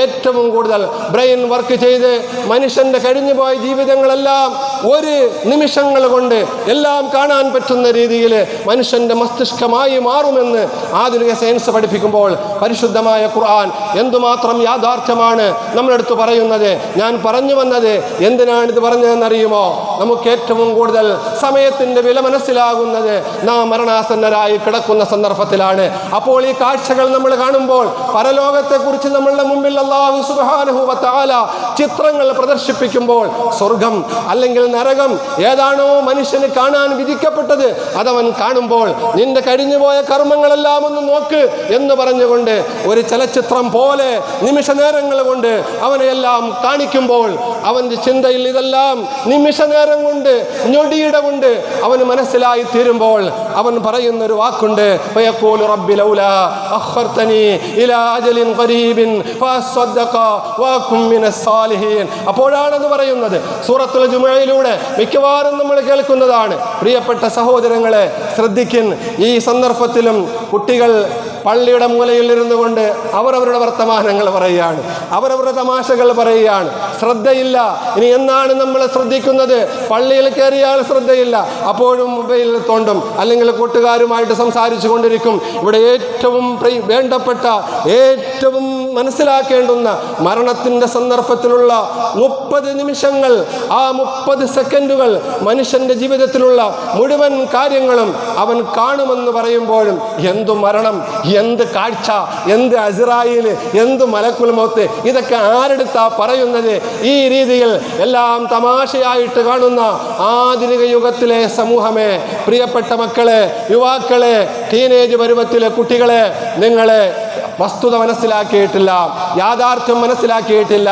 ഏറ്റവും കൂടുതൽ ബ്രെയിൻ വർക്ക് ചെയ്ത് മനുഷ്യന്റെ കഴിഞ്ഞുപോയ ജീവിതങ്ങളെല്ലാം ഒരു നിമിഷങ്ങൾ കൊണ്ട് എല്ലാം കാണാൻ പറ്റുന്ന രീതിയിൽ മനുഷ്യന്റെ മസ്തിഷ്കമായി മാറുമെന്ന് ആധുനിക സയൻസ് പഠിപ്പിക്കുമ്പോൾ പരിശുദ്ധമായ ഖുർആൻ എന്തുമാത്രം യാഥാർത്ഥ്യമാണ് നമ്മളെടുത്ത് പറയുന്നത്. ഞാൻ പറഞ്ഞു വന്നത് എന്തിനാണിത് പറഞ്ഞതെന്നറിയുമോ? നമുക്ക് ഏറ്റവും കൂടുതൽ സമയത്തിൻ്റെ വില മനസ്സിലാകുന്നത് നാം മരണാസന്നരായി കിടക്കുന്ന സന്ദർഭത്തിലാണ്. അപ്പോൾ ഈ കാഴ്ചകൾ നമ്മൾ കാണുമ്പോൾ പരലോകത്തെക്കുറിച്ച് നമ്മളുടെ മുമ്പിൽ അല്ലാഹു സുബ്ഹാനഹു വ തആല ചിത്രങ്ങൾ പ്രദർശിപ്പിക്കുമ്പോൾ സ്വർഗം അല്ലെങ്കിൽ നരകം ഏതാണോ മനുഷ്യന് കാണാൻ വിധിക്കപ്പെട്ടത് അതവൻ കാണുമ്പോൾ നിന്റെ കഴിഞ്ഞുപോയ കർമ്മങ്ങളെല്ലാം ഒന്ന് നോക്ക് എന്ന് പറഞ്ഞുകൊണ്ട് ഒരു ചലച്ചിത്രം പോലെ നിമിഷ നേരങ്ങൾ കൊണ്ട് അവനെയെല്ലാം കാണിക്കുമ്പോൾ അവൻ്റെ ചിന്തയിൽ ഇതെല്ലാം നിമിഷ നേരം കൊണ്ട്, ഞൊടിയിട കൊണ്ട് അവന് മനസ്സിലായി തീരുമ്പോൾ അവൻ പറയുന്നൊരു വാക്കുണ്ട്, അപ്പോഴാണെന്ന് പറയുന്നത് സൂറത്തുൽ ജുമുഅയിലൂടെ മിക്കവാറും നമ്മൾ കേൾക്കുന്നതാണ്. പ്രിയപ്പെട്ട സഹോദരങ്ങളെ, ശ്രദ്ധിക്കിൻ. ഈ സന്ദർഭത്തിലും കുട്ടികൾ പള്ളിയുടെ മൂലയിൽ ഇരുന്നു കൊണ്ട് അവരവരുടെ വർത്തമാനങ്ങൾ പറയുകയാണ്, അവരവരുടെ തമാശകൾ പറയുകയാണ്. ശ്രദ്ധയില്ല. ഇനി എന്നാണ് നമ്മൾ ശ്രദ്ധിക്കുന്നത്? പള്ളിയിൽ കയറിയാൽ ശ്രദ്ധയില്ല, അപ്പോഴും മൊബൈലിൽ തോണ്ടും, അല്ലെങ്കിൽ കൂട്ടുകാരുമായിട്ട് സംസാരിച്ചു കൊണ്ടിരിക്കും. ഇവിടെ ഏറ്റവും വേണ്ടപ്പെട്ട, ഏറ്റവും മനസ്സിലാക്കേണ്ടുന്ന മരണത്തിൻ്റെ സന്ദർഭത്തിലുള്ള 30 നിമിഷങ്ങൾ, ആ 30 സെക്കൻഡുകൾ മനുഷ്യൻ്റെ ജീവിതത്തിലുള്ള മുഴുവൻ കാര്യങ്ങളും അവൻ കാണുമെന്ന് പറയുമ്പോഴും എന്തു മരണം, എന്ത് കാഴ്ച, എന്ത് അസ്രായീൽ, എന്ത് മലക്കുൽ മൗത്ത്, ഇതൊക്കെ ആരെടുത്താ പറയുന്നത്? ഈ രീതിയിൽ എല്ലാം തമാശയായിട്ട് കാണുന്ന ആധുനിക യുഗത്തിലെ സമൂഹമേ, പ്രിയപ്പെട്ട മക്കളെ, യുവാക്കളെ, ടീനേജ് പരുവത്തിലെ കുട്ടികളെ, നിങ്ങളെ വസ്തുത മനസ്സിലാക്കിയിട്ടില്ല, യാഥാർത്ഥ്യം മനസ്സിലാക്കിയിട്ടില്ല.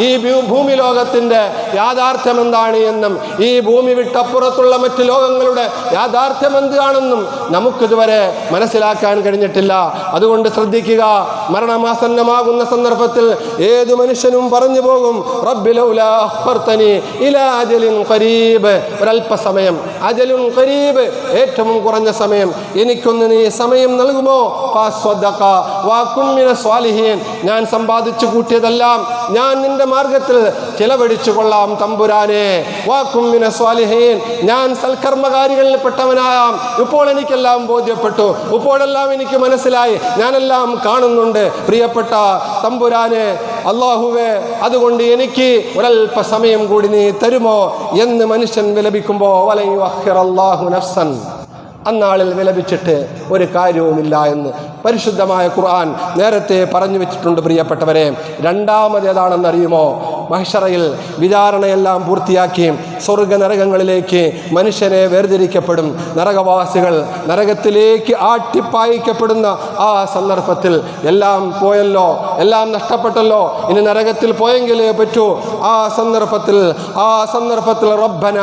ഈ ഭൂമി ലോകത്തിൻ്റെ യാഥാർത്ഥ്യം എന്താണ് എന്നും ഈ ഭൂമി വിട്ടപ്പുറത്തുള്ള മറ്റു ലോകങ്ങളുടെ യാഥാർത്ഥ്യം എന്താണെന്നും നമുക്കിതുവരെ മനസ്സിലാക്കാൻ കഴിഞ്ഞിട്ടില്ല. അതുകൊണ്ട് ശ്രദ്ധിക്കുക. മരണമാസന്നമാകുന്ന സന്ദർഭത്തിൽ ഏതു മനുഷ്യനും പറഞ്ഞു പോകും, റബ്ബി ലൗലാ അഖർതനി ഇലാ അജലിൻ ഖരീബ്, ഒരല്പസമയം, അജലുൻ ഖരീബ്, ഏറ്റവും കുറഞ്ഞ സമയം, എനിക്കൊന്ന് നീ സമയം നൽകുമോ? ഫസ്വദഖ വകും മിനസ് സ്വാലിഹീൻ, ഞാൻ സമ്പാദിച്ചു കൂട്ടിയതെല്ലാം ഞാൻ നിന്റെ മാർഗത്തിൽ ചിലവഴിച്ചു കൊള്ളാം തമ്പുരാനെ. വകും മിനസ് സ്വാലിഹീൻ, ഞാൻ സൽക്കർമ്മകാരികളിൽ പെട്ടവനായാം. ഇപ്പോൾ എനിക്കെല്ലാം ബോധ്യപ്പെട്ടു, ഇപ്പോഴെല്ലാം എനിക്ക് മനസ്സിലായി, ഞാനെല്ലാം കാണുന്നുണ്ട് പ്രിയപ്പെട്ട തമ്പുരാനെ, അല്ലാഹുവേ, അതുകൊണ്ട് എനിക്ക് ഒരൽപ്പ സമയം കൂടി നീ തരുമോ എന്ന് മനുഷ്യൻ വിലപിക്കുമ്പോൾ, വലൻ യുഅഖിറല്ലാഹു നഫ്സൻ അന്നാളിൽ വിലപിച്ചിട്ട് ഒരു കാര്യവുമില്ല എന്ന് പരിശുദ്ധമായ ഖുർആൻ നേരത്തെ പറഞ്ഞു വെച്ചിട്ടുണ്ട്. പ്രിയപ്പെട്ടവരെ, രണ്ടാമത് ഏതാണെന്നറിയുമോ? മഹ്ശറയിൽ വിചാരണയെല്ലാം പൂർത്തിയാക്കി സ്വർഗ നരകങ്ങളിലേക്ക് മനുഷ്യനെ വേർതിരിക്കപ്പെടും. നരകവാസികൾ നരകത്തിലേക്ക് ആട്ടിപ്പായിക്കപ്പെടുന്ന ആ സന്ദർഭത്തിൽ എല്ലാം പോയല്ലോ, എല്ലാം നഷ്ടപ്പെട്ടല്ലോ, ഇനി നരകത്തിൽ പോയെങ്കിലേ പറ്റൂ. ആ സന്ദർഭത്തിൽ റബ്ബന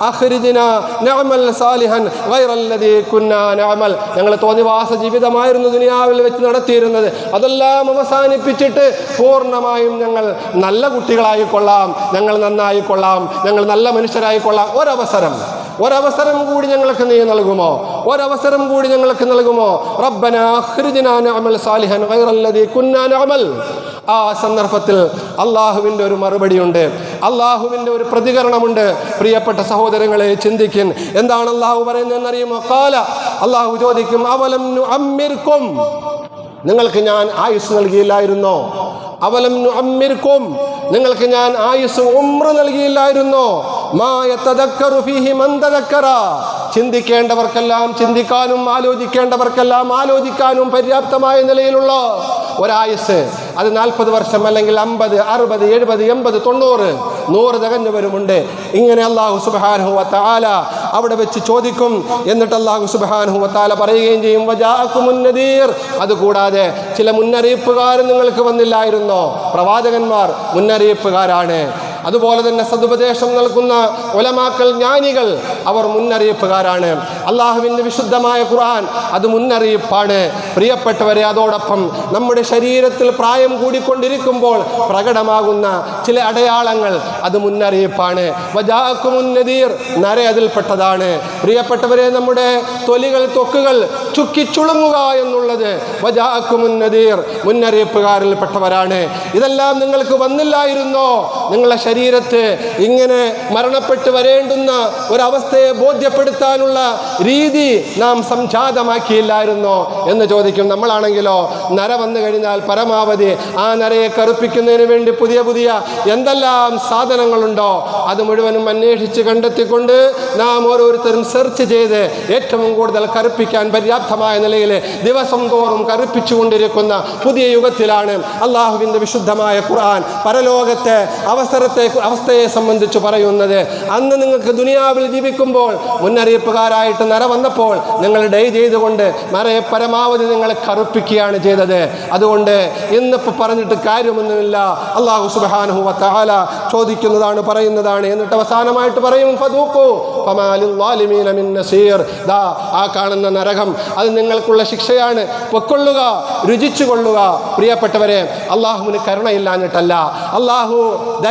അഖ്രിജ്ന നഅമൽ സാലിഹൻ ഗൈറല്ലദീ കുന്നാ നഅമൽ, ഞങ്ങൾ തോന്നിവാസ ജീവിതമായിരുന്നു ദുനിയാവിൽ വെച്ച് നടത്തിയിരുന്നത്, അതെല്ലാം അവസാനിപ്പിച്ചിട്ട് പൂർണ്ണമായും ഞങ്ങൾ നല്ല കുട്ടികളായിക്കൊള്ളാം, ഞങ്ങൾ നന്നായിക്കൊള്ളാം, ഞങ്ങൾ നല്ല മനുഷ്യരായിക്കൊള്ളാം. ഒരവസരം കൂടി ഞങ്ങൾക്ക് നീ നൽകുമോ? ഒരവസരം കൂടി ഞങ്ങൾക്ക് നൽകുമോ? റബ്ബന അഖ്രിജ്നാ നഅമൽ സാലിഹൻ ഗൈറല്ലദീ കുന്നാ നഅമൽ. ആ സന്ദർഭത്തിൽ അള്ളാഹുവിൻ്റെ ഒരു മറുപടിയുണ്ട്, അള്ളാഹുവിൻ്റെ ഒരു പ്രതികരണമുണ്ട്. പ്രിയപ്പെട്ട സഹോദരങ്ങളെ, ചിന്തിക്കും. എന്താണ് അള്ളാഹു പറയുന്നതെന്നറിയുമോ? ഖാല, അള്ളാഹു ചോദിക്കും, അവലം നുഅമ്മിർകും, നിങ്ങൾക്ക് ഞാൻ ആയുസ് നൽകിയില്ലായിരുന്നോ? അവലം നുഅമ്മിർകും, നിങ്ങൾക്ക് ഞാൻ ആയുസ് ഉംറ നൽകിയില്ലായിരുന്നോ? മാ യതദക്കറു ഫീഹി മൻ തദക്കറ, ചിന്തിക്കേണ്ടവർക്കെല്ലാം ചിന്തിക്കാനും ആലോചിക്കേണ്ടവർക്കെല്ലാം ആലോചിക്കാനും പര്യാപ്തമായ നിലയിലുള്ള ഒരായുസ്. അത് 40 വർഷം, അല്ലെങ്കിൽ 50, 60, 70, 80, 90, 100 തികഞ്ഞവരുമുണ്ട്. ഇങ്ങനെ അല്ലാഹു സുബ്ഹാനഹു വ തആല അവിടെ വെച്ച് ചോദിക്കും. എന്നിട്ട് അല്ലാഹു സുബ്ഹാനഹു വ തആല പറയുകയും ചെയ്യും, വജാഅകുമുൻ നദീർ, അതുകൂടാതെ ചില മുന്നറിയിപ്പുകാർ നിങ്ങൾക്ക് വന്നില്ലായിരുന്നോ? പ്രവാചകന്മാർ മുന്നറിയിപ്പുകാരാണ്. അതുപോലെ തന്നെ സദുപദേശം നൽകുന്ന ഉലമാക്കൾ, ജ്ഞാനികൾ, അവർ മുന്നറിയിപ്പുകാരാണ്. അള്ളാഹുവിൻ്റെ വിശുദ്ധമായ ഖുർആൻ അത് മുന്നറിയിപ്പാണ്. പ്രിയപ്പെട്ടവരെ, അതോടൊപ്പം നമ്മുടെ ശരീരത്തിൽ പ്രായം കൂടിക്കൊണ്ടിരിക്കുമ്പോൾ പ്രകടമാകുന്ന ചില അടയാളങ്ങൾ അത് മുന്നറിയിപ്പാണ്. വജാഅകുമുൻ നദീർ, നര അതിൽപ്പെട്ടതാണ്. പ്രിയപ്പെട്ടവരെ, നമ്മുടെ ത്വക്കുകൾ ചുക്കിച്ചുളുങ്ങുക എന്നുള്ളത് വജാഅകുമുൻ നദീർ, മുന്നറിയിപ്പുകാരിൽപ്പെട്ടവരാണ്. ഇതെല്ലാം നിങ്ങൾക്ക് വന്നില്ലായിരുന്നോ? നിങ്ങളുടെ ശരീരത്ത് ഇങ്ങനെ മരണപ്പെട്ട് വരേണ്ടുന്ന ഒരവസ്ഥയെ ബോധ്യപ്പെടുത്താനുള്ള രീതി നാം സംജാതമാക്കിയില്ലായിരുന്നോ എന്ന് ചോദിക്കും. നമ്മളാണെങ്കിലോ നര വന്നു കഴിഞ്ഞാൽ പരമാവധി ആ നരയെ കറുപ്പിക്കുന്നതിന് വേണ്ടി പുതിയ പുതിയ എന്തെല്ലാം സാധനങ്ങളുണ്ടോ അത് മുഴുവനും അന്വേഷിച്ച് കണ്ടെത്തിക്കൊണ്ട് നാം ഓരോരുത്തരും സെർച്ച് ചെയ്ത് ഏറ്റവും കൂടുതൽ കറുപ്പിക്കാൻ പര്യാപ്തമായ നിലയിൽ ദിവസം തോറും കറുപ്പിച്ചുകൊണ്ടിരിക്കുന്ന പുതിയ യുഗത്തിലാണ് അള്ളാഹുവിൻ്റെ വിശുദ്ധമായ ഖുർആൻ പരലോകത്തെ അവസ്ഥയെ സംബന്ധിച്ച് പറയുന്നത്. അന്ന് നിങ്ങൾക്ക് ദുനിയാവിൽ ജീവിക്കുമ്പോൾ മുന്നറിയിപ്പുകാരായിട്ട് നര വന്നപ്പോൾ നിങ്ങൾ ഡേ ചെയ്തുകൊണ്ട് നരയെ പരമാവധി നിങ്ങൾ കറുപ്പിക്കുകയാണ് ചെയ്തത്. അതുകൊണ്ട് ഇന്നിപ്പോൾ പറഞ്ഞിട്ട് കാര്യമൊന്നുമില്ല. അല്ലാഹു സുബ്ഹാനഹു വ തആല ചോദിക്കുന്നതാണ്, പറയുന്നതാണ്. എന്നിട്ട് അവസാനമായിട്ട് പറയും, ഫദൂഖു ഫമാ ലിൽളാലിമീന മിൻ നസീർ, ദാ ആ കാണുന്ന നരകം അത് നിങ്ങൾക്കുള്ള ശിക്ഷയാണ്, പൊക്കൊള്ളുക, രുചിച്ചു കൊള്ളുക. പ്രിയപ്പെട്ടവരെ, അള്ളാഹുവിന് കരുണയില്ലാഞ്ഞിട്ടല്ല, അള്ളാഹുവിന്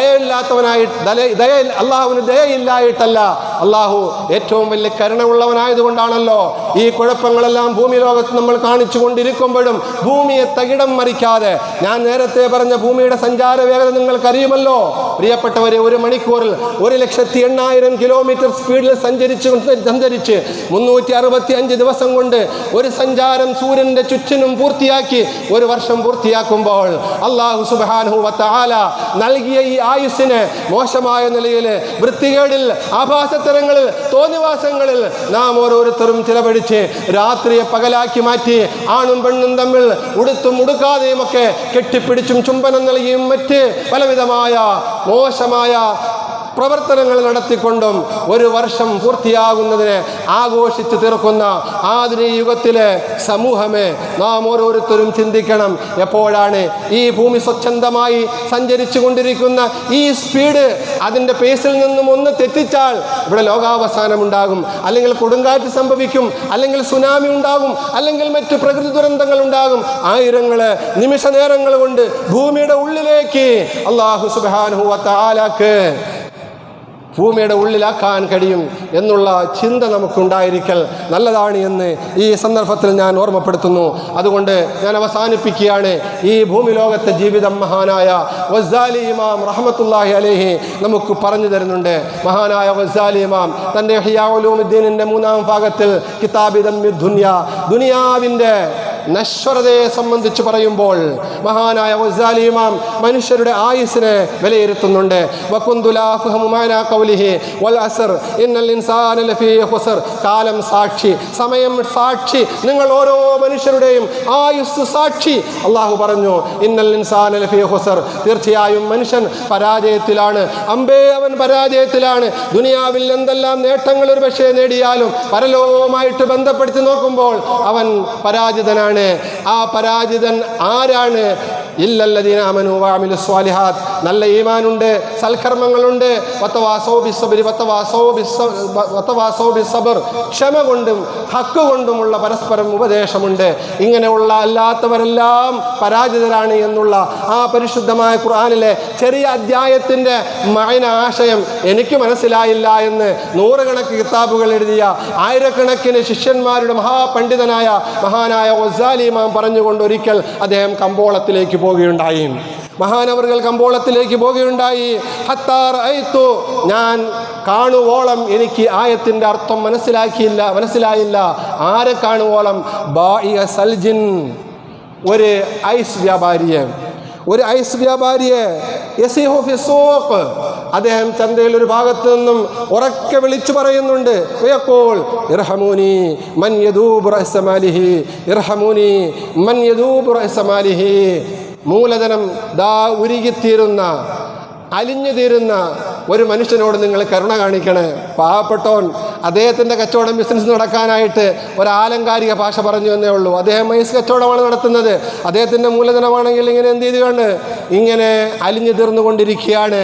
ദയയില്ലായിട്ടല്ല, അള്ളാഹു ഏറ്റവും വലിയ കരുണ ഉള്ളവനായതുകൊണ്ടാണല്ലോ ഈ കുഴപ്പങ്ങളെല്ലാം ഭൂമി ലോകത്ത് നമ്മൾ കാണിച്ചു കൊണ്ടിരിക്കുമ്പോഴും ഭൂമിയെ തകിടം മറിക്കാതെ, ഞാൻ നേരത്തെ പറഞ്ഞ ഭൂമിയുടെ സഞ്ചാര വേഗത നിങ്ങൾക്കറിയുമല്ലോ പ്രിയപ്പെട്ടവരെ. ഒരു മണിക്കൂറിൽ 1,08,000 കിലോമീറ്റർ സ്പീഡിൽ സഞ്ചരിച്ച് 365 ദിവസം കൊണ്ട് ഒരു സഞ്ചാരം സൂര്യൻ്റെ ചുറ്റിനും പൂർത്തിയാക്കി ഒരു വർഷം പൂർത്തിയാക്കുമ്പോൾ അല്ലാഹു സുബ്ഹാനഹു വ തആല നൽകിയ ഈ ആയുസ്സിനെ മോശമായ നിലയിൽ, വൃത്തികേടിൽ, ആഭാസത്തരങ്ങളിൽ, തോന്നിവാസങ്ങളിൽ നാം ഓരോരുത്തരും ചിലവഴിച്ച് രാത്രിയെ പകലാക്കി മാറ്റി ആണും പെണ്ണും തമ്മിൽ ഉടുത്തും ഉടുക്കാതെയും ഒക്കെ കെട്ടിപ്പിടിച്ചും ചുംബനം നൽകിയും മറ്റ് പലവിധമായ മോശമായ പ്രവർത്തനങ്ങൾ നടത്തിക്കൊണ്ടും ഒരു വർഷം പൂർത്തിയാകുന്നതിനെ ആഘോഷിച്ച് തീർക്കുന്ന ആധുനിക യുഗത്തിലെ സമൂഹമേ, നാം ഓരോരുത്തരും ചിന്തിക്കണം, എപ്പോഴാണ് ഈ ഭൂമി സ്വച്ഛന്തമായി സഞ്ചരിച്ചു കൊണ്ടിരിക്കുന്ന ഈ സ്പീഡ് അതിൻ്റെ പേസിൽ നിന്നും ഒന്ന് തെറ്റിച്ചാൽ ഇവിടെ ലോകാവസാനം ഉണ്ടാകും, അല്ലെങ്കിൽ കൊടുങ്കാറ്റ് സംഭവിക്കും, അല്ലെങ്കിൽ സുനാമി ഉണ്ടാകും, അല്ലെങ്കിൽ മറ്റ് പ്രകൃതി ദുരന്തങ്ങൾ ഉണ്ടാകും. ആയിരങ്ങൾ നിമിഷ നേരങ്ങൾ കൊണ്ട് ഭൂമിയുടെ ഉള്ളിലേക്ക് അല്ലാഹു സുബ്ഹാനഹു വ തആലക്ക് ഭൂമിയുടെ ഉള്ളിലാക്കാൻ കഴിയും എന്നുള്ള ചിന്ത നമുക്കുണ്ടായിരിക്കൽ നല്ലതാണ് എന്ന് ഈ സന്ദർഭത്തിൽ ഞാൻ ഓർമ്മപ്പെടുത്തുന്നു. അതുകൊണ്ട് ഞാൻ അവസാനിപ്പിക്കുകയാണ്. ഈ ഭൂമി ലോകത്തെ ജീവിതം മഹാനായ ഗസാലി ഇമാം റഹ്മത്തുള്ളാഹി അലൈഹി നമുക്ക് പറഞ്ഞു തരുന്നുണ്ട്. മഹാനായ ഗസാലി ഇമാം തൻ്റെ ഇഹ്യാ ഉലൂമുദ്ദീനിൻ്റെ 3-ാം ഭാഗത്തിൽ കിതാബി ദമ്മി ദുനിയ, ദുനിയാവിൻ്റെ നശ്വരതയെ സംബന്ധിച്ച് പറയുമ്പോൾ മഹാനായ ഗസാലി ഇമാം മനുഷ്യരുടെ ആയുസ്സിനെ വിലയിരുത്തുന്നുണ്ട്. കാലം സാക്ഷി, സമയം സാക്ഷി, നിങ്ങൾ ഓരോ മനുഷ്യരുടെയും ആയുസ് സാക്ഷി. അള്ളാഹു പറഞ്ഞു, ഇന്നൽ ഇൻസാന ലഫീ ഖുസ്ർ, തീർച്ചയായും മനുഷ്യൻ പരാജയത്തിലാണ്. അമ്പേ അവൻ പരാജയത്തിലാണ്. ദുനിയാവിൽ എന്തെല്ലാം നേട്ടങ്ങൾ ഒരു പക്ഷേ നേടിയാലും പരലോകവുമായിട്ട് ബന്ധപ്പെടുത്തി നോക്കുമ്പോൾ അവൻ പരാജിതനാണ്. ആ പരാജിതൻ ആരാണ്? ഇല്ലല്ലദീന ആമനൂ വഅമിലു സ്വാലിഹാത്ത്, നല്ല ഈമാനുണ്ട്, സൽക്കർമ്മങ്ങളുണ്ട്, വതവാസൗ ബിസ്സബ്രി വതവാസൗ ബിസ്സബ്ർ, ക്ഷമ കൊണ്ടും ഹക്ക് കൊണ്ടുമുള്ള പരസ്പരം ഉപദേശമുണ്ട്. ഇങ്ങനെയുള്ള അല്ലാത്തവരെല്ലാം പരാജിതരാണ് എന്നുള്ള ആ പരിശുദ്ധമായ ഖുർആനിലെ ചെറിയ അധ്യായത്തിൻ്റെ മഅന ആശയം എനിക്ക് മനസ്സിലായില്ല എന്ന് നൂറുകണക്ക് കിതാബുകൾ എഴുതിയ ആയിരക്കണക്കിന് ശിഷ്യന്മാരുടെ മഹാപണ്ഡിതനായ മഹാനായ ഗസാലി ഇമാം പറഞ്ഞുകൊണ്ട് ഒരിക്കൽ അദ്ദേഹം കമ്പോളത്തിലേക്ക് പോവുകയുണ്ടായി. മഹാനവറുകൾ കമ്പോളത്തിലേക്ക് പോവുകയുണ്ടായി. ഞാൻ കാണുവോളം എനിക്ക് ആയത്തിൻ്റെ അർത്ഥം മനസ്സിലായില്ല. ആരെ കാണുവോളം? സൽജിൻ, ഒരു ഐസ് വ്യാപാരിയെ യസീഹു ഫി സൂഖ്, അദ്ദേഹം ചന്തയിൽ ഒരു ഭാഗത്ത് നിന്നും ഉറക്കെ വിളിച്ചു പറയുന്നുണ്ട്, വയഖൂൽ ഇർഹമൂനി മൻ യദൂബു റഅസ മാലിഹി, ഇർഹമൂനി മൻ യദൂബു റഅസ മാലിഹി. മൂലധനം ഉരുകിത്തീരുന്ന, അലിഞ്ഞു തീരുന്ന ഒരു മനുഷ്യനോട് നിങ്ങൾ കരുണ കാണിക്കണേ. പാവപ്പെട്ടവൻ അദ്ദേഹത്തിൻ്റെ കച്ചവടം ബിസിനസ് നടക്കാനായിട്ട് ഒരു ആലങ്കാരിക ഭാഷ പറഞ്ഞു എന്നേ ഉള്ളൂ. അദ്ദേഹം ഐസ് കച്ചവടമാണ് നടത്തുന്നത്. അദ്ദേഹത്തിൻ്റെ മൂലധനമാണെങ്കിൽ ഇങ്ങനെ എന്ത് ചെയ്തുകൊണ്ട് ഇങ്ങനെ അലിഞ്ഞു തീർന്നുകൊണ്ടിരിക്കുകയാണ്.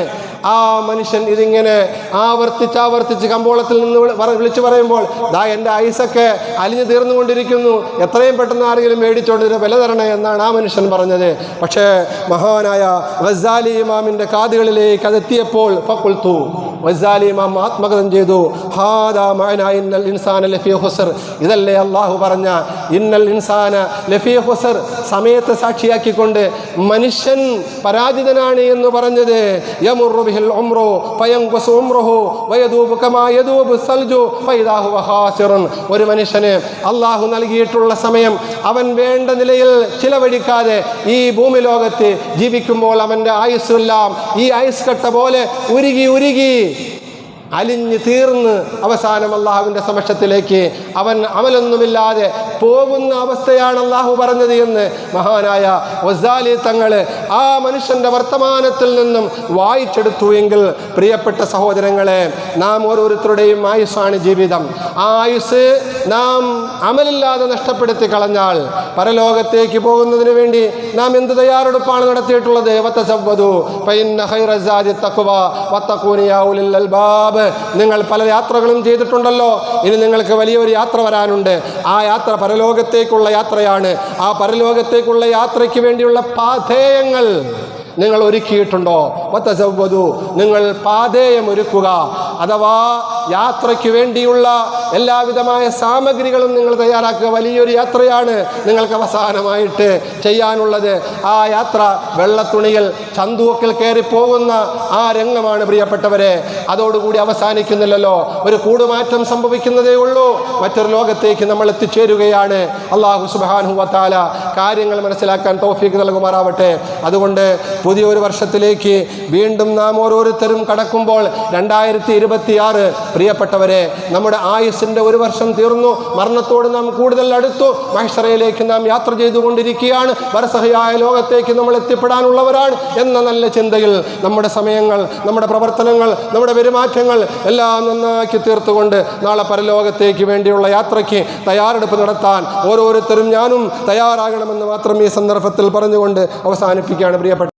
ആ മനുഷ്യൻ ഇതിങ്ങനെ ആവർത്തിച്ച് കമ്പോളത്തിൽ നിന്ന് വിളിച്ചു പറയുമ്പോൾ, ദാ എൻ്റെ ഐസൊക്കെ അലിഞ്ഞു തീർന്നുകൊണ്ടിരിക്കുന്നു, എത്രയും പെട്ടെന്ന് ആരെങ്കിലും മേടിച്ചുകൊണ്ട് വില തരണേ എന്നാണ് ആ മനുഷ്യൻ പറഞ്ഞത്. പക്ഷേ മഹാനായ ഗസാലി ഇമാമിൻ്റെ കാതുകളിലേക്ക് അതെത്തിയപ്പോൾ ഫഖുൽതു, ഗസാലി ഇമാം ആത്മകഥം ചെയ്തു, ഹാദാ മഅനാ ഇന്നൽ ഇൻസാന ലഫീ ഖുസ്ർ, ഇതല്ലേ അള്ളാഹു പറഞ്ഞ ഇന്നൽ ഇൻസാന ലഫീ ഖുസ്ർ, സമയത്തെ സാക്ഷിയാക്കിക്കൊണ്ട് മനുഷ്യൻ പരാജിതനാണ് എന്ന് പറഞ്ഞത്. യമുറു ബിഹിൽ ഉംറു ഫയൻഖുസു ഉംറുഹു വയദൂബു കമാ യദൂബു സൽജു ഫഇദാ ഹുവ ഖാസിറുൻ. ഒരു മനുഷ്യന് അള്ളാഹു നൽകിയിട്ടുള്ള സമയം അവൻ വേണ്ട നിലയിൽ ചിലവഴിക്കാതെ ഈ ഭൂമി ലോകത്ത് ജീവിക്കുമ്പോൾ അവൻ്റെ ആയുസ്സെല്ലാം ഈ ഐസ് കട്ട പോലെ ഉരുകി അലിഞ്ഞ് തീർന്ന് അവസാനം അള്ളാഹുവിൻ്റെ സമക്ഷത്തിലേക്ക് അവൻ അമലൊന്നുമില്ലാതെ പോകുന്ന അവസ്ഥയാണ് അള്ളാഹു പറഞ്ഞത് എന്ന് മഹാനായ ഗസാലി തങ്ങൾ ആ മനുഷ്യൻ്റെ വർത്തമാനത്തിൽ നിന്നും വായിച്ചെടുത്തു. എങ്കിൽ പ്രിയപ്പെട്ട സഹോദരങ്ങളെ, നാം ഓരോരുത്തരുടെയും ആയുസ്സാണ് ജീവിതം. ആ ആയുസ് നാം അമലില്ലാതെ നഷ്ടപ്പെടുത്തി കളഞ്ഞാൽ പരലോകത്തേക്ക് പോകുന്നതിന് വേണ്ടി നാം എന്ത് തയ്യാറെടുപ്പാണ് നടത്തിയിട്ടുള്ളത്? വതസവ്വദു ഫഇന്ന ഖൈറ സാദി തഖ്വ വത്തഖൂനി യാ ഉലിൽ അൽബാബ്. നിങ്ങൾ പല യാത്രകളും ചെയ്തിട്ടുണ്ടല്ലോ, ഇനി നിങ്ങൾക്ക് വലിയൊരു യാത്ര വരാനുണ്ട്. ആ യാത്ര പരലോകത്തേക്കുള്ള യാത്രയാണ്. ആ പരലോകത്തേക്കുള്ള യാത്രയ്ക്ക് വേണ്ടിയുള്ള പാഥേയങ്ങൾ നിങ്ങൾ ഒരുക്കിയിട്ടുണ്ടോ? വതസവ്വദു, നിങ്ങൾ പാഥേയം ഒരുക്കുക, അഥവാ യാത്രയ്ക്ക് വേണ്ടിയുള്ള എല്ലാവിധമായ സാമഗ്രികളും നിങ്ങൾ തയ്യാറാക്കുക. വലിയൊരു യാത്രയാണ് നിങ്ങൾക്ക് അവസാനമായിട്ട് ചെയ്യാനുള്ളത്. ആ യാത്ര വെള്ളത്തുണിയിൽ ചന്തൂക്കിൽ കയറി പോകുന്ന ആ രംഗമാണ് പ്രിയപ്പെട്ടവരെ. അതോടുകൂടി അവസാനിക്കുന്നില്ലല്ലോ, ഒരു കൂടുമാറ്റം സംഭവിക്കുന്നതേ ഉള്ളൂ. മറ്റൊരു ലോകത്തേക്ക് നമ്മൾ എത്തിച്ചേരുകയാണ്. അല്ലാഹു സുബ്ഹാനഹു വ തആല കാര്യങ്ങൾ മനസ്സിലാക്കാൻ തൗഫീഖ് നൽകുമാറാവട്ടെ. അതുകൊണ്ട് പുതിയൊരു വർഷത്തിലേക്ക് വീണ്ടും നാം ഓരോരുത്തരും കടക്കുമ്പോൾ 2026 പ്രിയപ്പെട്ടവരെ, നമ്മുടെ ആയുസ്സിൻ്റെ ഒരു വർഷം തീർന്നു. മരണത്തോട് നാം കൂടുതൽ അടുത്തു. മഹ്ശറയിലേക്ക് നാം യാത്ര ചെയ്തുകൊണ്ടിരിക്കുകയാണ്. ബർസഹയായ ലോകത്തേക്ക് നമ്മൾ എത്തിപ്പെടാനുള്ളവരാണ് എന്ന നല്ല ചിന്തയിൽ നമ്മുടെ സമയങ്ങൾ, നമ്മുടെ പ്രവർത്തനങ്ങൾ, നമ്മുടെ പെരുമാറ്റങ്ങൾ എല്ലാം നന്നാക്കി തീർത്തുകൊണ്ട് നാളെ പരലോകത്തേക്ക് വേണ്ടിയുള്ള യാത്രയ്ക്ക് തയ്യാറെടുപ്പ് നടത്താൻ ഓരോരുത്തരും ഞാനും തയ്യാറാകണമെന്ന് മാത്രം ഈ സന്ദർഭത്തിൽ പറഞ്ഞുകൊണ്ട് അവസാനിപ്പിക്കുകയാണ് പ്രിയപ്പെട്ട